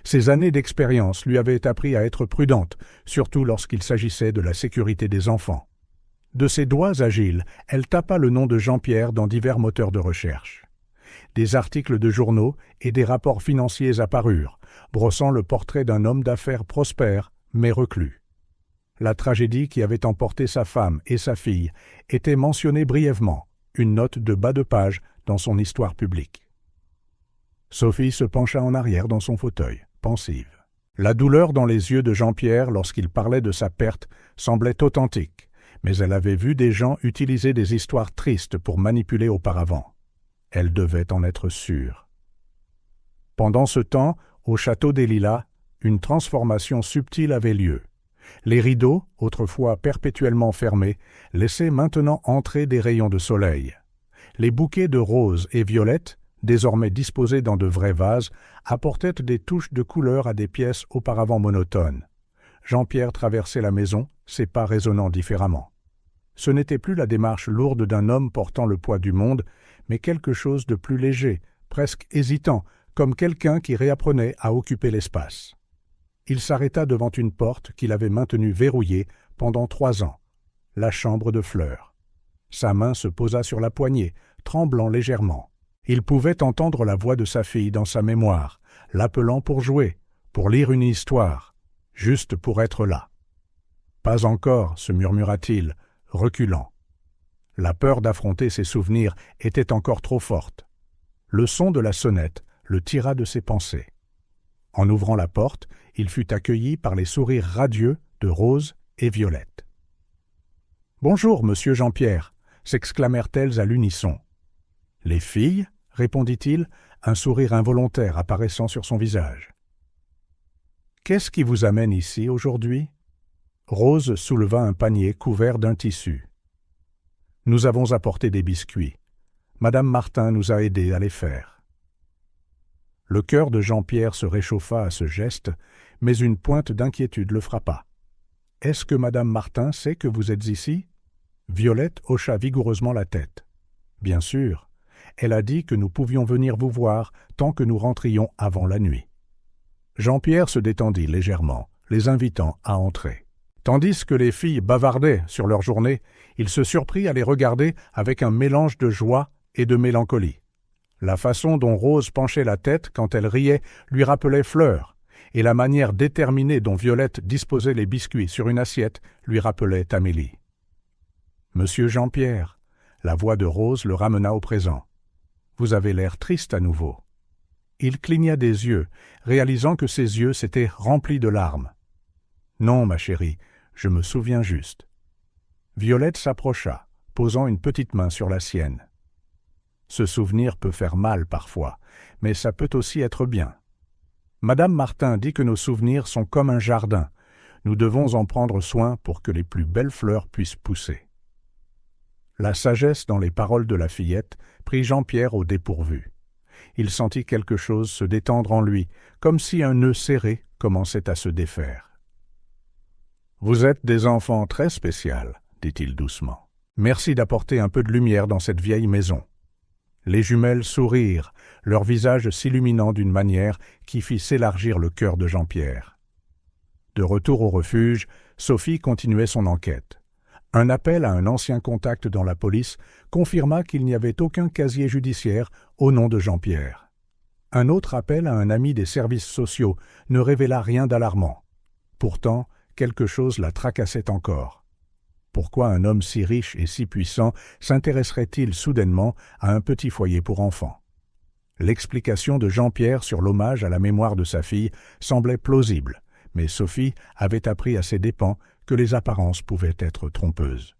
Ses années d'expérience lui avaient appris à être prudente, surtout lorsqu'il s'agissait de la sécurité des enfants. De ses doigts agiles, elle tapa le nom de Jean-Pierre dans divers moteurs de recherche. Des articles de journaux et des rapports financiers apparurent, brossant le portrait d'un homme d'affaires prospère, mais reclus. La tragédie qui avait emporté sa femme et sa fille était mentionnée brièvement, une note de bas de page dans son histoire publique. Sophie se pencha en arrière dans son fauteuil, pensive. La douleur dans les yeux de Jean-Pierre lorsqu'il parlait de sa perte semblait authentique, mais elle avait vu des gens utiliser des histoires tristes pour manipuler auparavant. Elle devait en être sûre. Pendant ce temps, au château des Lilas, une transformation subtile avait lieu. Les rideaux, autrefois perpétuellement fermés, laissaient maintenant entrer des rayons de soleil. Les bouquets de roses et violettes, désormais disposés dans de vrais vases, apportaient des touches de couleur à des pièces auparavant monotones. Jean-Pierre traversait la maison, ses pas résonnant différemment. Ce n'était plus la démarche lourde d'un homme portant le poids du monde, mais quelque chose de plus léger, presque hésitant, comme quelqu'un qui réapprenait à occuper l'espace. Il s'arrêta devant une porte qu'il avait maintenue verrouillée pendant 3 ans, la chambre de Fleur. Sa main se posa sur la poignée, tremblant légèrement. Il pouvait entendre la voix de sa fille dans sa mémoire, l'appelant pour jouer, pour lire une histoire, juste pour être là. « Pas encore », se murmura-t-il, reculant. La peur d'affronter ses souvenirs était encore trop forte. Le son de la sonnette le tira de ses pensées. En ouvrant la porte, il fut accueilli par les sourires radieux de Rose et Violette. « Bonjour, monsieur Jean-Pierre » s'exclamèrent-elles à l'unisson. « Les filles » répondit-il, un sourire involontaire apparaissant sur son visage. « Qu'est-ce qui vous amène ici aujourd'hui » Rose souleva un panier couvert d'un tissu. « Nous avons apporté des biscuits. Madame Martin nous a aidés à les faire. » Le cœur de Jean-Pierre se réchauffa à ce geste, mais une pointe d'inquiétude le frappa. « Est-ce que Madame Martin sait que vous êtes ici » Violette hocha vigoureusement la tête. « Bien sûr. Elle a dit que nous pouvions venir vous voir tant que nous rentrions avant la nuit. » Jean-Pierre se détendit légèrement, les invitant à entrer. Tandis que les filles bavardaient sur leur journée, il se surprit à les regarder avec un mélange de joie et de mélancolie. La façon dont Rose penchait la tête quand elle riait lui rappelait Fleur, et la manière déterminée dont Violette disposait les biscuits sur une assiette lui rappelait Amélie. « Monsieur Jean-Pierre », la voix de Rose le ramena au présent. « Vous avez l'air triste à nouveau. » Il cligna des yeux, réalisant que ses yeux s'étaient remplis de larmes. « Non, ma chérie, je me souviens juste. » Violette s'approcha, posant une petite main sur la sienne. « Ce souvenir peut faire mal parfois, mais ça peut aussi être bien. Madame Martin dit que nos souvenirs sont comme un jardin. Nous devons en prendre soin pour que les plus belles fleurs puissent pousser. » La sagesse dans les paroles de la fillette prit Jean-Pierre au dépourvu. Il sentit quelque chose se détendre en lui, comme si un nœud serré commençait à se défaire. « Vous êtes des enfants très spéciales, » dit-il doucement. « Merci d'apporter un peu de lumière dans cette vieille maison. » Les jumelles sourirent, leur visage s'illuminant d'une manière qui fit s'élargir le cœur de Jean-Pierre. De retour au refuge, Sophie continuait son enquête. Un appel à un ancien contact dans la police confirma qu'il n'y avait aucun casier judiciaire au nom de Jean-Pierre. Un autre appel à un ami des services sociaux ne révéla rien d'alarmant. Pourtant, quelque chose la tracassait encore. Pourquoi un homme si riche et si puissant s'intéresserait-il soudainement à un petit foyer pour enfants? L'explication de Jean-Pierre sur l'hommage à la mémoire de sa fille semblait plausible, mais Sophie avait appris à ses dépens que les apparences pouvaient être trompeuses.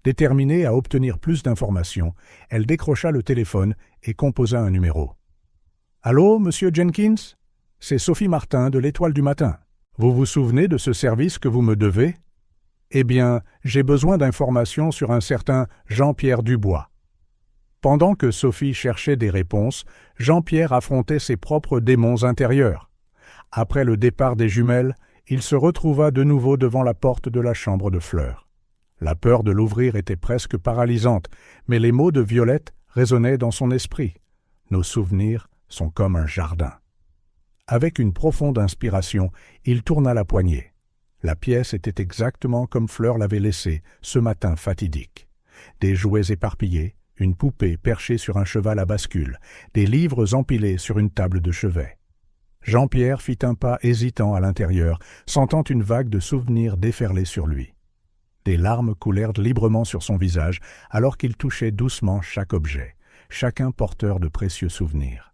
Déterminée à obtenir plus d'informations, elle décrocha le téléphone et composa un numéro. « Allô, monsieur Jenkins? C'est Sophie Martin de l'Étoile du matin. Vous vous souvenez de ce service que vous me devez? Eh bien, j'ai besoin d'informations sur un certain Jean-Pierre Dubois. » Pendant que Sophie cherchait des réponses, Jean-Pierre affrontait ses propres démons intérieurs. Après le départ des jumelles, il se retrouva de nouveau devant la porte de la chambre de Fleur. La peur de l'ouvrir était presque paralysante, mais les mots de Violette résonnaient dans son esprit. Nos souvenirs sont comme un jardin. Avec une profonde inspiration, il tourna la poignée. La pièce était exactement comme Fleur l'avait laissée ce matin fatidique. Des jouets éparpillés, une poupée perchée sur un cheval à bascule, des livres empilés sur une table de chevet. Jean-Pierre fit un pas hésitant à l'intérieur, sentant une vague de souvenirs déferler sur lui. Des larmes coulèrent librement sur son visage alors qu'il touchait doucement chaque objet, chacun porteur de précieux souvenirs.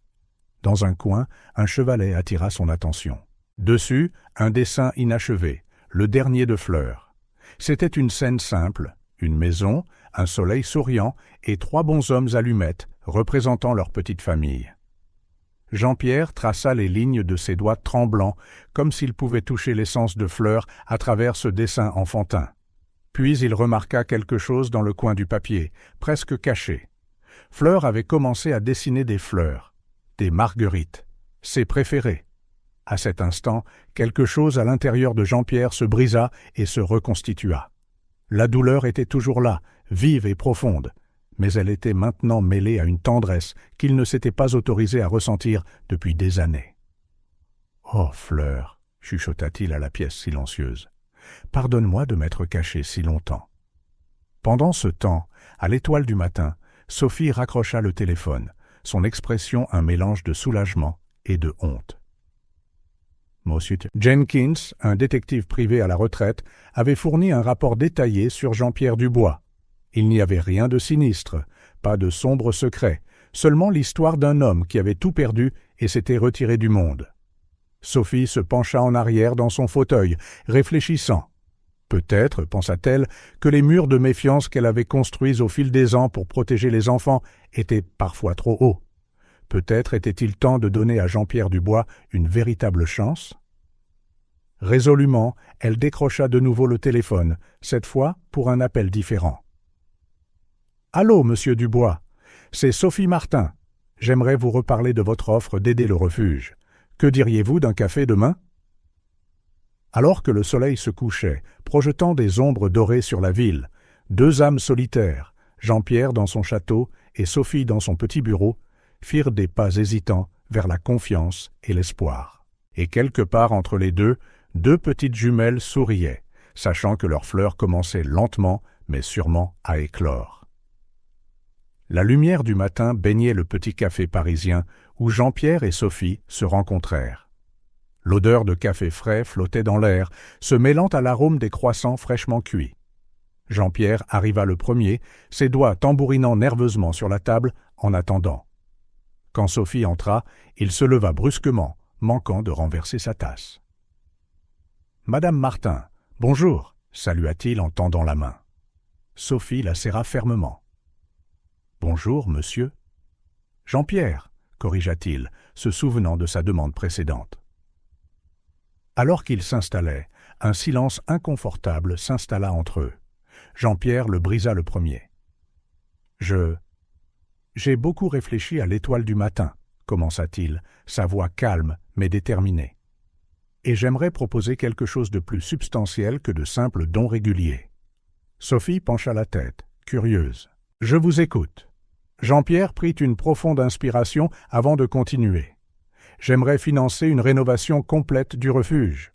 Dans un coin, un chevalet attira son attention. Dessus, un dessin inachevé, le dernier de Fleur. C'était une scène simple, une maison, un soleil souriant et 3 bonshommes allumettes représentant leur petite famille. Jean-Pierre traça les lignes de ses doigts tremblants, comme s'il pouvait toucher l'essence de Fleur à travers ce dessin enfantin. Puis il remarqua quelque chose dans le coin du papier, presque caché. Fleur avait commencé à dessiner des fleurs, des marguerites, ses préférées. À cet instant, quelque chose à l'intérieur de Jean-Pierre se brisa et se reconstitua. La douleur était toujours là, vive et profonde, mais elle était maintenant mêlée à une tendresse qu'il ne s'était pas autorisé à ressentir depuis des années. « Oh, Fleur !» chuchota-t-il à la pièce silencieuse. « Pardonne-moi de m'être caché si longtemps. » Pendant ce temps, à l'Étoile du matin, Sophie raccrocha le téléphone, son expression un mélange de soulagement et de honte. Monsieur Jenkins, un détective privé à la retraite, avait fourni un rapport détaillé sur Jean-Pierre Dubois. Il n'y avait rien de sinistre, pas de sombre secret, seulement l'histoire d'un homme qui avait tout perdu et s'était retiré du monde. Sophie se pencha en arrière dans son fauteuil, réfléchissant. Peut-être, pensa-t-elle, que les murs de méfiance qu'elle avait construits au fil des ans pour protéger les enfants étaient parfois trop hauts. Peut-être était-il temps de donner à Jean-Pierre Dubois une véritable chance? Résolument, elle décrocha de nouveau le téléphone, cette fois pour un appel différent. « Allô, monsieur Dubois, c'est Sophie Martin. J'aimerais vous reparler de votre offre d'aider le refuge. Que diriez-vous d'un café demain ?» Alors que le soleil se couchait, projetant des ombres dorées sur la ville, 2 âmes solitaires, Jean-Pierre dans son château et Sophie dans son petit bureau, firent des pas hésitants vers la confiance et l'espoir. Et quelque part entre les deux, 2 petites jumelles souriaient, sachant que leurs fleurs commençaient lentement mais sûrement à éclore. La lumière du matin baignait le petit café parisien où Jean-Pierre et Sophie se rencontrèrent. L'odeur de café frais flottait dans l'air, se mêlant à l'arôme des croissants fraîchement cuits. Jean-Pierre arriva le premier, ses doigts tambourinant nerveusement sur la table en attendant. Quand Sophie entra, il se leva brusquement, manquant de renverser sa tasse. « Madame Martin, bonjour !» salua-t-il en tendant la main. Sophie la serra fermement. « Bonjour, monsieur. »« Jean-Pierre » corrigea-t-il, se souvenant de sa demande précédente. Alors qu'ils s'installaient, un silence inconfortable s'installa entre eux. Jean-Pierre le brisa le premier. « J'ai beaucoup réfléchi à l'Étoile du matin, » commença-t-il, sa voix calme mais déterminée. « Et j'aimerais proposer quelque chose de plus substantiel que de simples dons réguliers. » Sophie pencha la tête, curieuse. « Je vous écoute. » Jean-Pierre prit une profonde inspiration avant de continuer. J'aimerais financer une rénovation complète du refuge,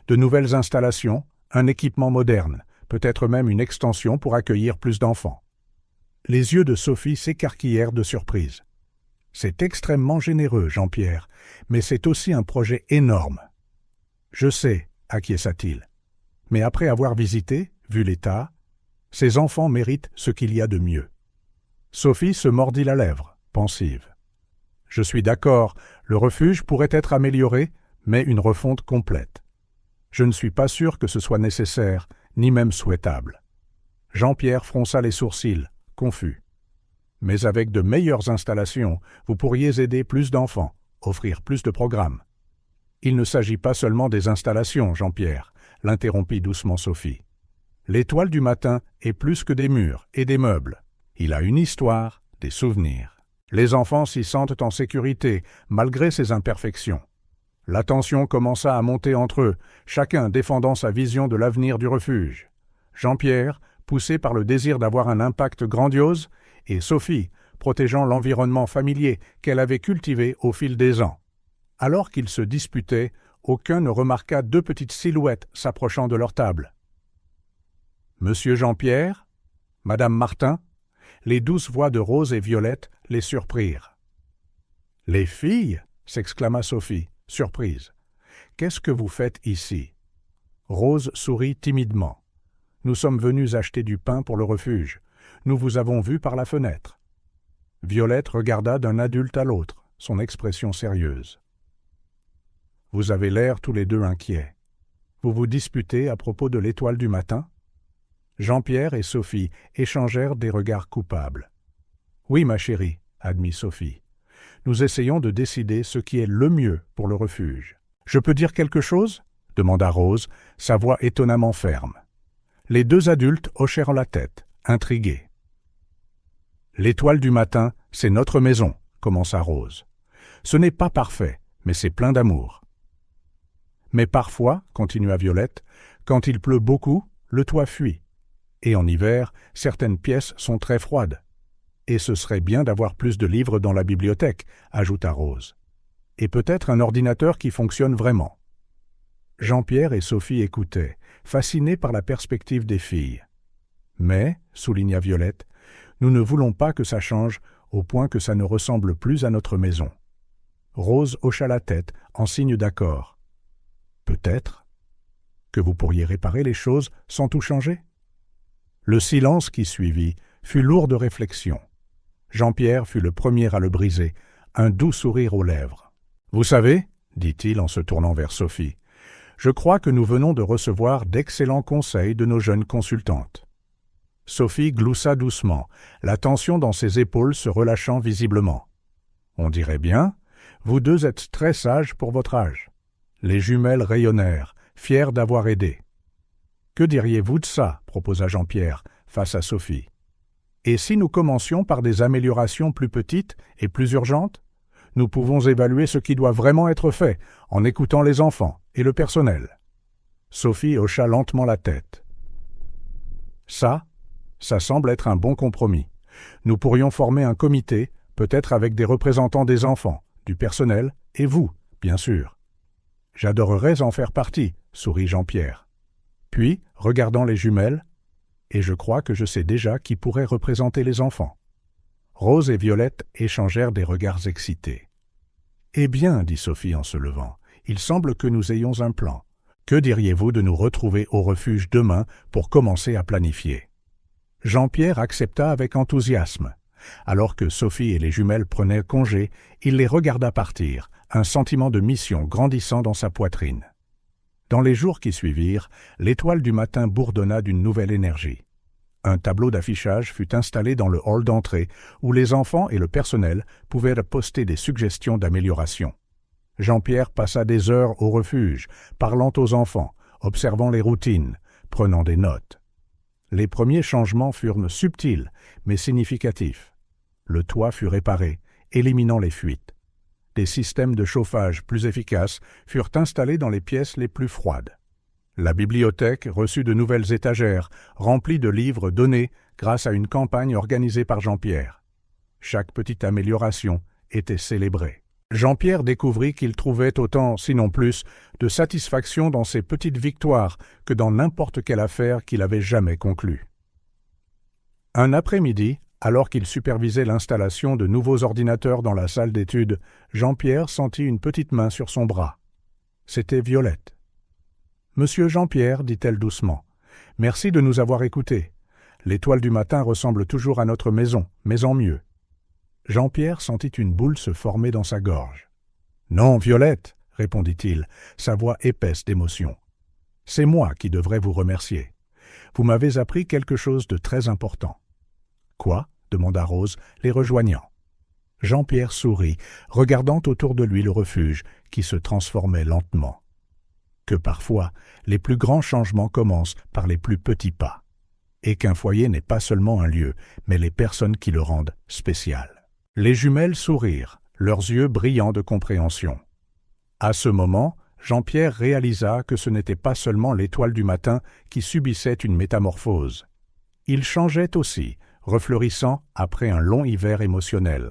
de nouvelles installations, un équipement moderne, peut-être même une extension pour accueillir plus d'enfants. Les yeux de Sophie s'écarquillèrent de surprise. « C'est extrêmement généreux, Jean-Pierre, mais c'est aussi un projet énorme. »« Je sais, » acquiesça-t-il. « Mais après avoir visité, vu l'état, Ces enfants méritent ce qu'il y a de mieux. Sophie se mordit la lèvre, pensive. Je suis d'accord, le refuge pourrait être amélioré, mais une refonte complète. Je ne suis pas sûr que ce soit nécessaire, ni même souhaitable. Jean-Pierre fronça les sourcils, confus. Mais avec de meilleures installations, vous pourriez aider plus d'enfants, offrir plus de programmes. Il ne s'agit pas seulement des installations, Jean-Pierre, l'interrompit doucement Sophie. L'Étoile du matin est plus que des murs et des meubles. Il a une histoire, des souvenirs. Les enfants s'y sentent en sécurité, malgré ses imperfections. La tension commença à monter entre eux, chacun défendant sa vision de l'avenir du refuge. Jean-Pierre, poussé par le désir d'avoir un impact grandiose, et Sophie, protégeant l'environnement familier qu'elle avait cultivé au fil des ans. Alors qu'ils se disputaient, aucun ne remarqua deux petites silhouettes s'approchant de leur table. Monsieur Jean-Pierre, Madame Martin, les douces voix de Rose et Violette les surprirent. « Les filles » s'exclama Sophie, surprise. « Qu'est-ce que vous faites ici ?» Rose sourit timidement. « Nous sommes venus acheter du pain pour le refuge. Nous vous avons vu par la fenêtre. » Violette regarda d'un adulte à l'autre, son expression sérieuse. « Vous avez l'air tous les deux inquiets. Vous vous disputez à propos de l'Étoile du matin ?» Jean-Pierre et Sophie échangèrent des regards coupables. « Oui, ma chérie, » admit Sophie. « Nous essayons de décider ce qui est le mieux pour le refuge. »« Je peux dire quelque chose ?» demanda Rose, sa voix étonnamment ferme. Les deux adultes hochèrent la tête, intrigués. « L'Étoile du matin, c'est notre maison, » commença Rose. « Ce n'est pas parfait, mais c'est plein d'amour. »« Mais parfois, » continua Violette, « quand il pleut beaucoup, le toit fuit. Et en hiver, certaines pièces sont très froides. Et ce serait bien d'avoir plus de livres dans la bibliothèque, ajouta Rose. Et peut-être un ordinateur qui fonctionne vraiment. » Jean-Pierre et Sophie écoutaient, fascinés par la perspective des filles. « Mais, souligna Violette, nous ne voulons pas que ça change au point que ça ne ressemble plus à notre maison. » Rose hocha la tête en signe d'accord. « Peut-être que vous pourriez réparer les choses sans tout changer ?» Le silence qui suivit fut lourd de réflexion. Jean-Pierre fut le premier à le briser, un doux sourire aux lèvres. « Vous savez, » dit-il en se tournant vers Sophie, « je crois que nous venons de recevoir d'excellents conseils de nos jeunes consultantes. » Sophie gloussa doucement, la tension dans ses épaules se relâchant visiblement. « On dirait bien, vous deux êtes très sages pour votre âge. » Les jumelles rayonnèrent, fières d'avoir aidé. « Que diriez-vous de ça ?» proposa Jean-Pierre, face à Sophie. « Et si nous commencions par des améliorations plus petites et plus urgentes ? Nous pouvons évaluer ce qui doit vraiment être fait, en écoutant les enfants et le personnel. » Sophie hocha lentement la tête. « Ça semble être un bon compromis. Nous pourrions former un comité, peut-être avec des représentants des enfants, du personnel et vous, bien sûr. »« J'adorerais en faire partie, » sourit Jean-Pierre. Puis, regardant les jumelles, « Et je crois que je sais déjà qui pourrait représenter les enfants. » Rose et Violette échangèrent des regards excités. « Eh bien, » dit Sophie en se levant, « il semble que nous ayons un plan. Que diriez-vous de nous retrouver au refuge demain pour commencer à planifier ?» Jean-Pierre accepta avec enthousiasme. Alors que Sophie et les jumelles prenaient congé, il les regarda partir, un sentiment de mission grandissant dans sa poitrine. Dans les jours qui suivirent, l'Étoile du matin bourdonna d'une nouvelle énergie. Un tableau d'affichage fut installé dans le hall d'entrée où les enfants et le personnel pouvaient poster des suggestions d'amélioration. Jean-Pierre passa des heures au refuge, parlant aux enfants, observant les routines, prenant des notes. Les premiers changements furent subtils, mais significatifs. Le toit fut réparé, éliminant les fuites. Des systèmes de chauffage plus efficaces furent installés dans les pièces les plus froides. La bibliothèque reçut de nouvelles étagères, remplies de livres donnés grâce à une campagne organisée par Jean-Pierre. Chaque petite amélioration était célébrée. Jean-Pierre découvrit qu'il trouvait autant, sinon plus, de satisfaction dans ces petites victoires que dans n'importe quelle affaire qu'il avait jamais conclue. Un après-midi, alors qu'il supervisait l'installation de nouveaux ordinateurs dans la salle d'études, Jean-Pierre sentit une petite main sur son bras. C'était Violette. « Monsieur Jean-Pierre, dit-elle doucement, merci de nous avoir écoutés. L'étoile du matin ressemble toujours à notre maison, mais en mieux. » Jean-Pierre sentit une boule se former dans sa gorge. « Non, Violette, » répondit-il, sa voix épaisse d'émotion. « C'est moi qui devrais vous remercier. Vous m'avez appris quelque chose de très important. »« Quoi ?» demanda Rose, les rejoignant. Jean-Pierre sourit, regardant autour de lui le refuge qui se transformait lentement. Que parfois, les plus grands changements commencent par les plus petits pas, et qu'un foyer n'est pas seulement un lieu, mais les personnes qui le rendent spécial. Les jumelles sourirent, leurs yeux brillants de compréhension. À ce moment, Jean-Pierre réalisa que ce n'était pas seulement l'étoile du matin qui subissait une métamorphose. Il changeait aussi, refleurissant après un long hiver émotionnel.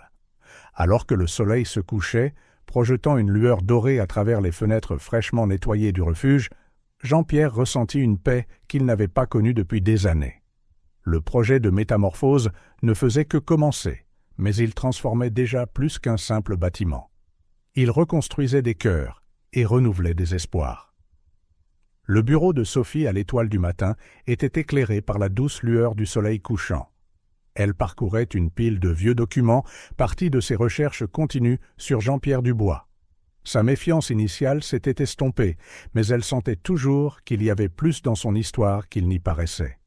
Alors que le soleil se couchait, projetant une lueur dorée à travers les fenêtres fraîchement nettoyées du refuge, Jean-Pierre ressentit une paix qu'il n'avait pas connue depuis des années. Le projet de métamorphose ne faisait que commencer, mais il transformait déjà plus qu'un simple bâtiment. Il reconstruisait des cœurs et renouvelait des espoirs. Le bureau de Sophie à l'étoile du matin était éclairé par la douce lueur du soleil couchant. Elle parcourait une pile de vieux documents partis de ses recherches continues sur Jean-Pierre Dubois. Sa méfiance initiale s'était estompée, mais elle sentait toujours qu'il y avait plus dans son histoire qu'il n'y paraissait.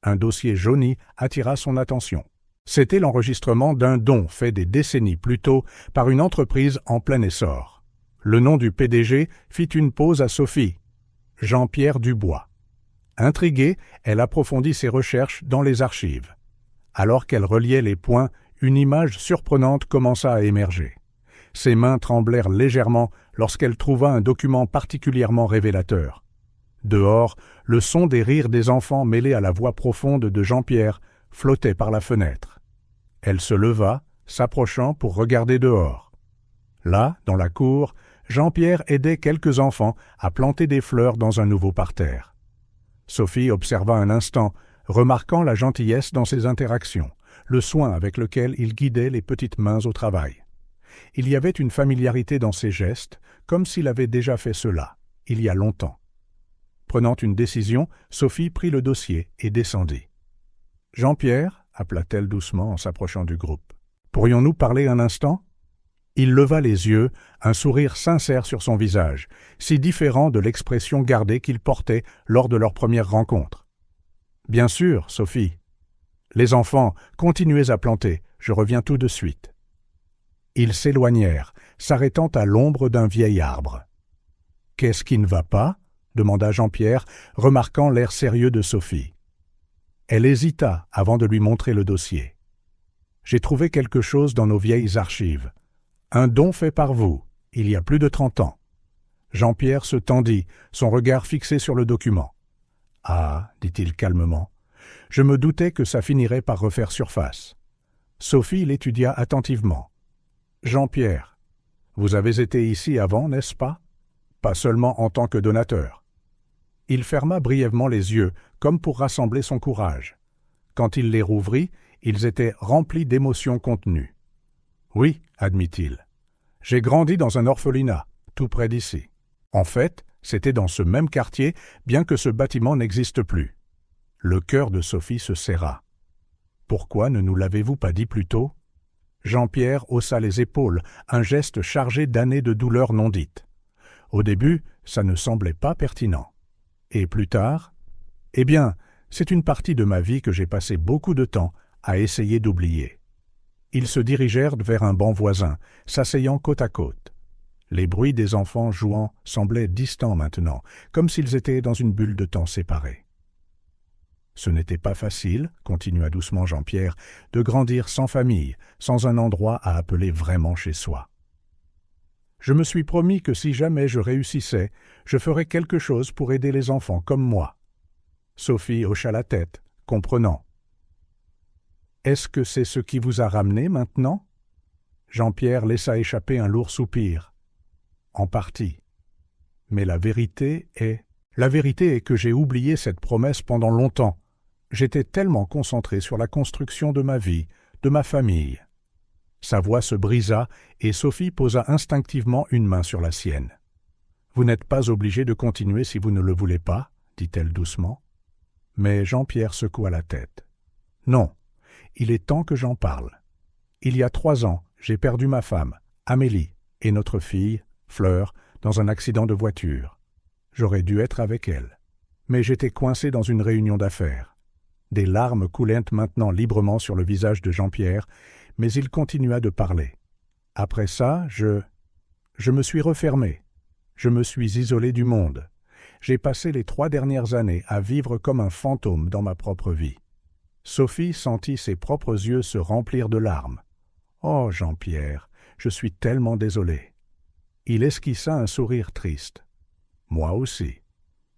Un dossier jauni attira son attention. C'était l'enregistrement d'un don fait des décennies plus tôt par une entreprise en plein essor. Le nom du PDG fit une pause à Sophie. Jean-Pierre Dubois. Intriguée, elle approfondit ses recherches dans les archives. Alors qu'elle reliait les points, une image surprenante commença à émerger. Ses mains tremblèrent légèrement lorsqu'elle trouva un document particulièrement révélateur. Dehors, le son des rires des enfants mêlé à la voix profonde de Jean-Pierre flottait par la fenêtre. Elle se leva, s'approchant pour regarder dehors. Là, dans la cour, Jean-Pierre aidait quelques enfants à planter des fleurs dans un nouveau parterre. Sophie observa un instant, remarquant la gentillesse dans ses interactions, le soin avec lequel il guidait les petites mains au travail. Il y avait une familiarité dans ses gestes, comme s'il avait déjà fait cela, il y a longtemps. Prenant une décision, Sophie prit le dossier et descendit. « Jean-Pierre » appela-t-elle doucement en s'approchant du groupe. « Pourrions-nous parler un instant ?» Il leva les yeux, un sourire sincère sur son visage, si différent de l'expression gardée qu'il portait lors de leur première rencontre. « Bien sûr, Sophie. Les enfants, continuez à planter, je reviens tout de suite. » Ils s'éloignèrent, s'arrêtant à l'ombre d'un vieil arbre. « Qu'est-ce qui ne va pas ?» demanda Jean-Pierre, remarquant l'air sérieux de Sophie. Elle hésita avant de lui montrer le dossier. « J'ai trouvé quelque chose dans nos vieilles archives. Un don fait par vous, il y a plus de 30 ans. » Jean-Pierre se tendit, son regard fixé sur le document. « Ah, dit-il calmement, je me doutais que ça finirait par refaire surface. » Sophie l'étudia attentivement. « Jean-Pierre, vous avez été ici avant, n'est-ce pas? Pas seulement en tant que donateur. » Il ferma brièvement les yeux, comme pour rassembler son courage. Quand il les rouvrit, ils étaient remplis d'émotions contenues. « Oui, admit-il. J'ai grandi dans un orphelinat, tout près d'ici. En fait, c'était dans ce même quartier, bien que ce bâtiment n'existe plus. » Le cœur de Sophie se serra. « Pourquoi ne nous l'avez-vous pas dit plus tôt ?» Jean-Pierre haussa les épaules, un geste chargé d'années de douleurs non dites. Au début, ça ne semblait pas pertinent. Et plus tard, « Eh bien, c'est une partie de ma vie que j'ai passé beaucoup de temps à essayer d'oublier. » Ils se dirigèrent vers un banc voisin, s'asseyant côte à côte. Les bruits des enfants jouant semblaient distants maintenant, comme s'ils étaient dans une bulle de temps séparée. « Ce n'était pas facile, continua doucement Jean-Pierre, de grandir sans famille, sans un endroit à appeler vraiment chez soi. Je me suis promis que si jamais je réussissais, je ferais quelque chose pour aider les enfants comme moi. » Sophie hocha la tête, comprenant. « Est-ce que c'est ce qui vous a ramené maintenant ?» Jean-Pierre laissa échapper un lourd soupir. « En partie. Mais la vérité est que j'ai oublié cette promesse pendant longtemps. J'étais tellement concentré sur la construction de ma vie, de ma famille. » Sa voix se brisa et Sophie posa instinctivement une main sur la sienne. « Vous n'êtes pas obligé de continuer si vous ne le voulez pas, dit-elle doucement. Mais Jean-Pierre secoua la tête. Non, il est temps que j'en parle. Il y a 3 ans, j'ai perdu ma femme, Amélie, et notre fille, Fleur, dans un accident de voiture. J'aurais dû être avec elle. Mais j'étais coincé dans une réunion d'affaires. Des larmes coulaient maintenant librement sur le visage de Jean-Pierre, mais il continua de parler. Après ça, je me suis refermé. Je me suis isolé du monde. J'ai passé les 3 dernières années à vivre comme un fantôme dans ma propre vie. Sophie sentit ses propres yeux se remplir de larmes. « Oh, Jean-Pierre, je suis tellement désolé. » Il esquissa un sourire triste. « Moi aussi. »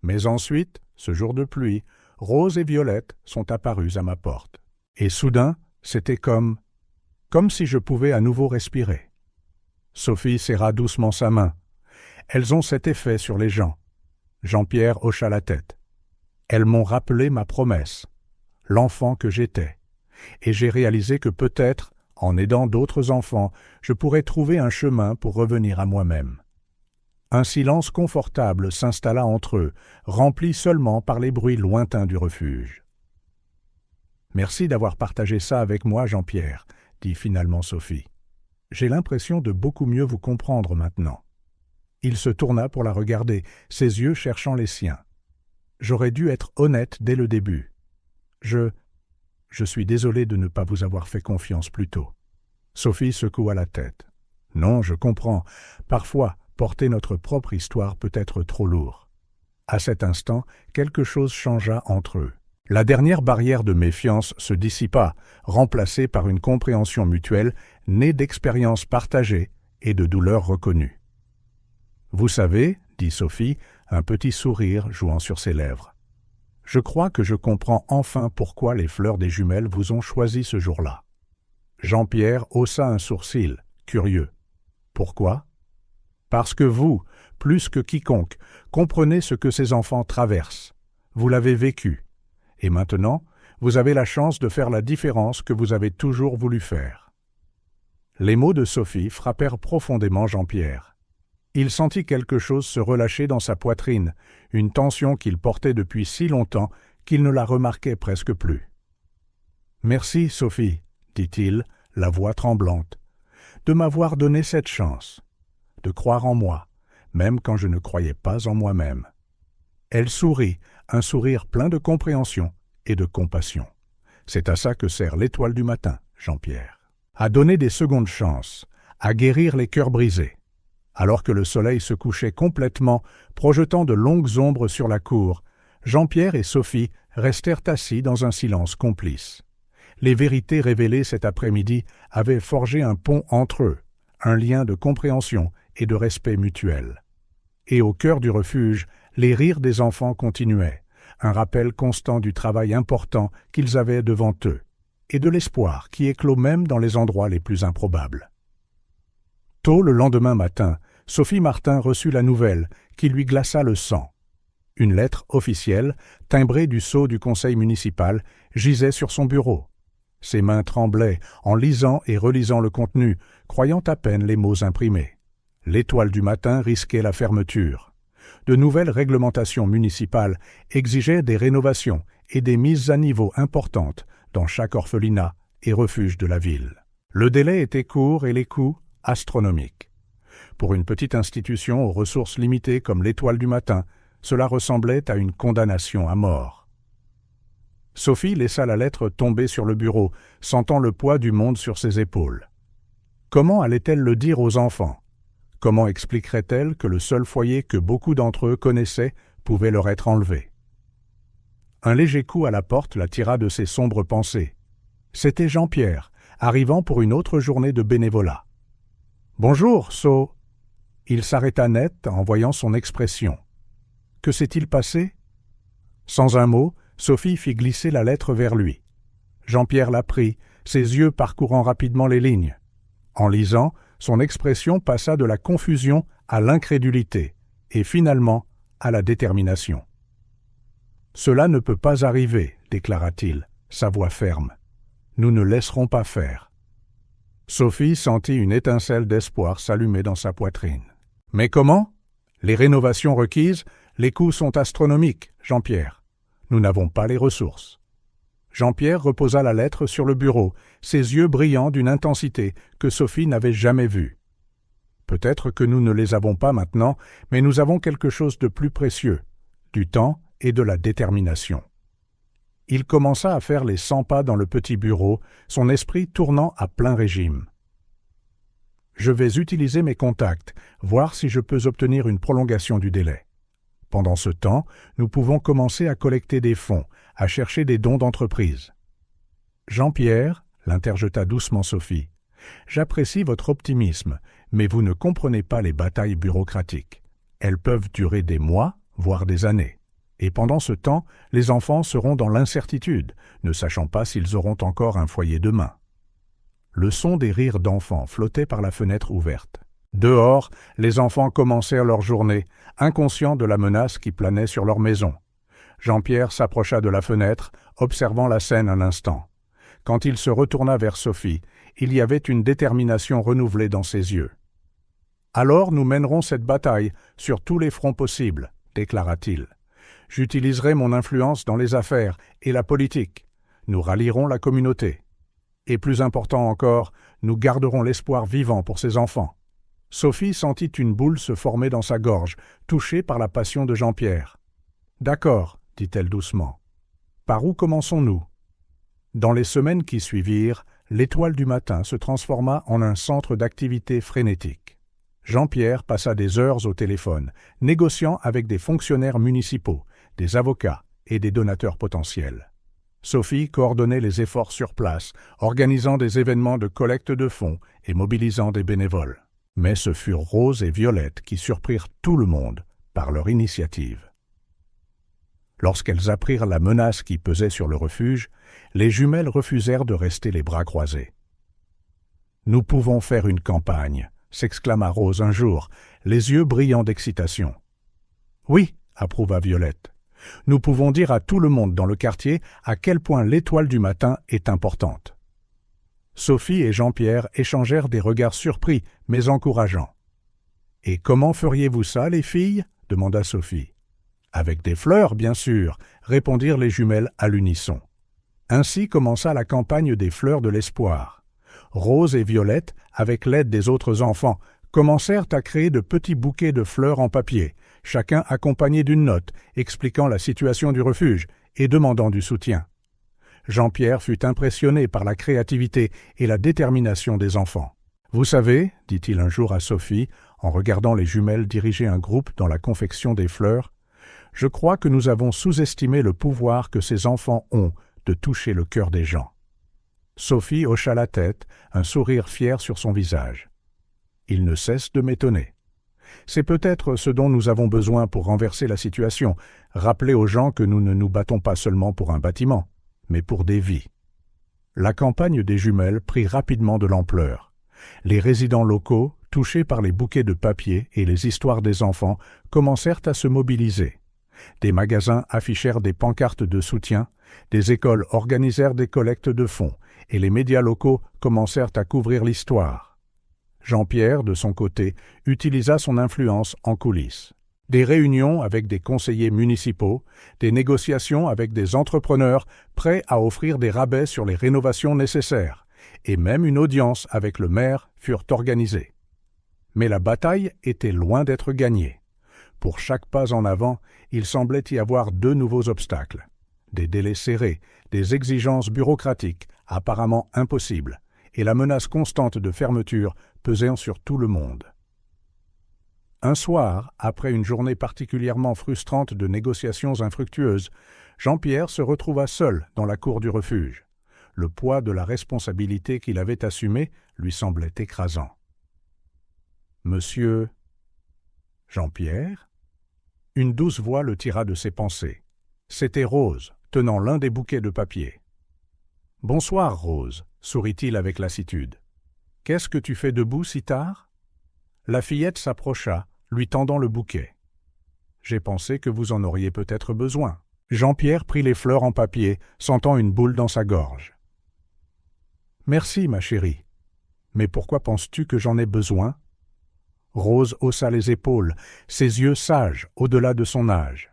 Mais ensuite, ce jour de pluie, Rose et Violette sont apparues à ma porte. Et soudain, c'était comme si je pouvais à nouveau respirer. Sophie serra doucement sa main. Elles ont cet effet sur les gens. Jean-Pierre hocha la tête. Elles m'ont rappelé ma promesse, l'enfant que j'étais. Et j'ai réalisé que peut-être, en aidant d'autres enfants, je pourrais trouver un chemin pour revenir à moi-même. Un silence confortable s'installa entre eux, rempli seulement par les bruits lointains du refuge. « Merci d'avoir partagé ça avec moi, Jean-Pierre, » dit finalement Sophie. « J'ai l'impression de beaucoup mieux vous comprendre maintenant. » Il se tourna pour la regarder, ses yeux cherchant les siens. « J'aurais dû être honnête dès le début. Je suis désolé de ne pas vous avoir fait confiance plus tôt. » Sophie secoua la tête. « Non, je comprends. Parfois, porter notre propre histoire peut être trop lourd. » À cet instant, quelque chose changea entre eux. La dernière barrière de méfiance se dissipa, remplacée par une compréhension mutuelle née d'expériences partagées et de douleurs reconnues. « Vous savez, » dit Sophie, un petit sourire jouant sur ses lèvres, « je crois que je comprends enfin pourquoi les fleurs des jumelles vous ont choisi ce jour-là. » Jean-Pierre haussa un sourcil, curieux. « Pourquoi ? » « Parce que vous, plus que quiconque, comprenez ce que ces enfants traversent. Vous l'avez vécu. Et maintenant, vous avez la chance de faire la différence que vous avez toujours voulu faire. » Les mots de Sophie frappèrent profondément Jean-Pierre. Il sentit quelque chose se relâcher dans sa poitrine, une tension qu'il portait depuis si longtemps qu'il ne la remarquait presque plus. « Merci, Sophie, » dit-il, la voix tremblante, « de m'avoir donné cette chance. De croire en moi, même quand je ne croyais pas en moi-même. » Elle sourit, un sourire plein de compréhension et de compassion. C'est à ça que sert l'étoile du matin, Jean-Pierre. À donner des secondes chances, à guérir les cœurs brisés. Alors que le soleil se couchait complètement, projetant de longues ombres sur la cour, Jean-Pierre et Sophie restèrent assis dans un silence complice. Les vérités révélées cet après-midi avaient forgé un pont entre eux, un lien de compréhension et de respect mutuel. Et au cœur du refuge, les rires des enfants continuaient, un rappel constant du travail important qu'ils avaient devant eux, et de l'espoir qui éclot même dans les endroits les plus improbables. Tôt le lendemain matin, Sophie Martin reçut la nouvelle qui lui glaça le sang. Une lettre officielle, timbrée du sceau du conseil municipal, gisait sur son bureau. Ses mains tremblaient en lisant et relisant le contenu, croyant à peine les mots imprimés. L'étoile du matin risquait la fermeture. De nouvelles réglementations municipales exigeaient des rénovations et des mises à niveau importantes dans chaque orphelinat et refuge de la ville. Le délai était court et les coûts astronomiques. Pour une petite institution aux ressources limitées comme l'Étoile du matin, cela ressemblait à une condamnation à mort. Sophie laissa la lettre tomber sur le bureau, sentant le poids du monde sur ses épaules. Comment allait-elle le dire aux enfants ? Comment expliquerait-elle que le seul foyer que beaucoup d'entre eux connaissaient pouvait leur être enlevé ? Un léger coup à la porte la tira de ses sombres pensées. C'était Jean-Pierre, arrivant pour une autre journée de bénévolat. « Bonjour, So !» Il s'arrêta net en voyant son expression. Que s'est-il passé ? Sans un mot, Sophie fit glisser la lettre vers lui. Jean-Pierre la prit, ses yeux parcourant rapidement les lignes. En lisant, son expression passa de la confusion à l'incrédulité et finalement à la détermination. « Cela ne peut pas arriver, déclara-t-il, sa voix ferme. Nous ne laisserons pas faire. » Sophie sentit une étincelle d'espoir s'allumer dans sa poitrine. « Mais comment ? Les rénovations requises, les coûts sont astronomiques, Jean-Pierre. Nous n'avons pas les ressources. » Jean-Pierre reposa la lettre sur le bureau, ses yeux brillant d'une intensité que Sophie n'avait jamais vue. Peut-être que nous ne les avons pas maintenant, mais nous avons quelque chose de plus précieux, du temps et de la détermination. Il commença à faire les 100 pas dans le petit bureau, son esprit tournant à plein régime. Je vais utiliser mes contacts, voir si je peux obtenir une prolongation du délai. Pendant ce temps, nous pouvons commencer à collecter des fonds, à chercher des dons d'entreprise. Jean-Pierre, l'interjeta doucement Sophie, j'apprécie votre optimisme, mais vous ne comprenez pas les batailles bureaucratiques. Elles peuvent durer des mois, voire des années. Et pendant ce temps, les enfants seront dans l'incertitude, ne sachant pas s'ils auront encore un foyer demain. Le son des rires d'enfants flottait par la fenêtre ouverte. Dehors, les enfants commencèrent leur journée, inconscients de la menace qui planait sur leur maison. Jean-Pierre s'approcha de la fenêtre, observant la scène un instant. Quand il se retourna vers Sophie, il y avait une détermination renouvelée dans ses yeux. « Alors nous mènerons cette bataille sur tous les fronts possibles, » déclara-t-il. « J'utiliserai mon influence dans les affaires et la politique. Nous rallierons la communauté. Et plus important encore, nous garderons l'espoir vivant pour ces enfants. » Sophie sentit une boule se former dans sa gorge, touchée par la passion de Jean-Pierre. « D'accord, » dit-elle doucement. « Par où commençons-nous » Dans les semaines qui suivirent, l'Étoile du matin se transforma en un centre d'activité frénétique. Jean-Pierre passa des heures au téléphone, négociant avec des fonctionnaires municipaux, des avocats et des donateurs potentiels. Sophie coordonnait les efforts sur place, organisant des événements de collecte de fonds et mobilisant des bénévoles. Mais ce furent Rose et Violette qui surprirent tout le monde par leur initiative. Lorsqu'elles apprirent la menace qui pesait sur le refuge, les jumelles refusèrent de rester les bras croisés. « Nous pouvons faire une campagne », s'exclama Rose un jour, les yeux brillants d'excitation. « Oui », approuva Violette. « Nous pouvons dire à tout le monde dans le quartier à quel point l'Étoile du matin est importante. » Sophie et Jean-Pierre échangèrent des regards surpris, mais encourageants. « Et comment feriez-vous ça, les filles » demanda Sophie. « Avec des fleurs, bien sûr » répondirent les jumelles à l'unisson. Ainsi commença la campagne des fleurs de l'espoir. Rose et Violette, avec l'aide des autres enfants, commencèrent à créer de petits bouquets de fleurs en papier, chacun accompagné d'une note expliquant la situation du refuge et demandant du soutien. Jean-Pierre fut impressionné par la créativité et la détermination des enfants. « Vous savez, dit-il un jour à Sophie, en regardant les jumelles diriger un groupe dans la confection des fleurs, « je crois que nous avons sous-estimé le pouvoir que ces enfants ont de toucher le cœur des gens. » Sophie hocha la tête, un sourire fier sur son visage. « Il ne cesse de m'étonner. C'est peut-être ce dont nous avons besoin pour renverser la situation, rappeler aux gens que nous ne nous battons pas seulement pour un bâtiment, mais pour des vies. » La campagne des jumelles prit rapidement de l'ampleur. Les résidents locaux, touchés par les bouquets de papier et les histoires des enfants, commencèrent à se mobiliser. Des magasins affichèrent des pancartes de soutien, des écoles organisèrent des collectes de fonds, et les médias locaux commencèrent à couvrir l'histoire. Jean-Pierre, de son côté, utilisa son influence en coulisses. Des réunions avec des conseillers municipaux, des négociations avec des entrepreneurs prêts à offrir des rabais sur les rénovations nécessaires, et même une audience avec le maire furent organisées. Mais la bataille était loin d'être gagnée. Pour chaque pas en avant, il semblait y avoir deux nouveaux obstacles. Des délais serrés, des exigences bureaucratiques apparemment impossibles, et la menace constante de fermeture pesant sur tout le monde. Un soir, après une journée particulièrement frustrante de négociations infructueuses, Jean-Pierre se retrouva seul dans la cour du refuge. Le poids de la responsabilité qu'il avait assumée lui semblait écrasant. « Monsieur... » Jean-Pierre ? Une douce voix le tira de ses pensées. C'était Rose, tenant l'un des bouquets de papier. « Bonsoir, Rose, » sourit-il avec lassitude. « Qu'est-ce que tu fais debout si tard ?» La fillette s'approcha, lui tendant le bouquet. « J'ai pensé que vous en auriez peut-être besoin. » Jean-Pierre prit les fleurs en papier, sentant une boule dans sa gorge. « Merci, ma chérie. Mais pourquoi penses-tu que j'en ai besoin ?» Rose haussa les épaules, ses yeux sages au-delà de son âge.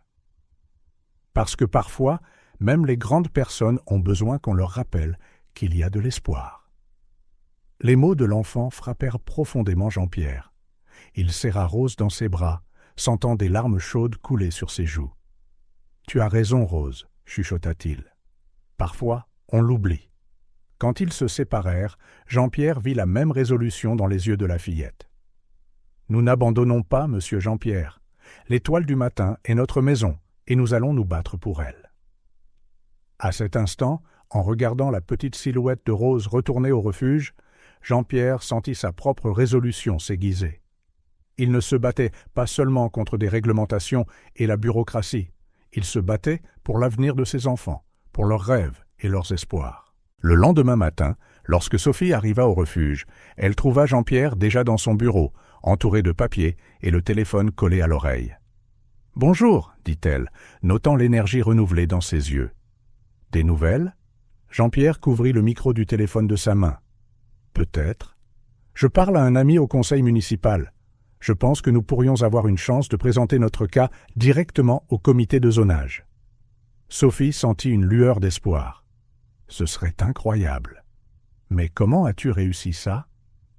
« Parce que parfois, Même les grandes personnes ont besoin qu'on leur rappelle qu'il y a de l'espoir. » Les mots de l'enfant frappèrent profondément Jean-Pierre. Il serra Rose dans ses bras, sentant des larmes chaudes couler sur ses joues. « Tu as raison, Rose, » chuchota-t-il. « Parfois, on l'oublie. » Quand ils se séparèrent, Jean-Pierre vit la même résolution dans les yeux de la fillette. « Nous n'abandonnons pas, monsieur Jean-Pierre. L'étoile du matin est notre maison, et nous allons nous battre pour elle. » À cet instant, en regardant la petite silhouette de Rose retourner au refuge, Jean-Pierre sentit sa propre résolution s'aiguiser. Il ne se battait pas seulement contre des réglementations et la bureaucratie, il se battait pour l'avenir de ses enfants, pour leurs rêves et leurs espoirs. Le lendemain matin, lorsque Sophie arriva au refuge, elle trouva Jean-Pierre déjà dans son bureau, entouré de papiers et le téléphone collé à l'oreille. « Bonjour, dit-elle, notant l'énergie renouvelée dans ses yeux. « Des nouvelles ?» Jean-Pierre couvrit le micro du téléphone de sa main. « Peut-être. Je parle à un ami au conseil municipal. Je pense que nous pourrions avoir une chance de présenter notre cas directement au comité de zonage. » Sophie sentit une lueur d'espoir. Ce serait incroyable. Mais comment as-tu réussi ça?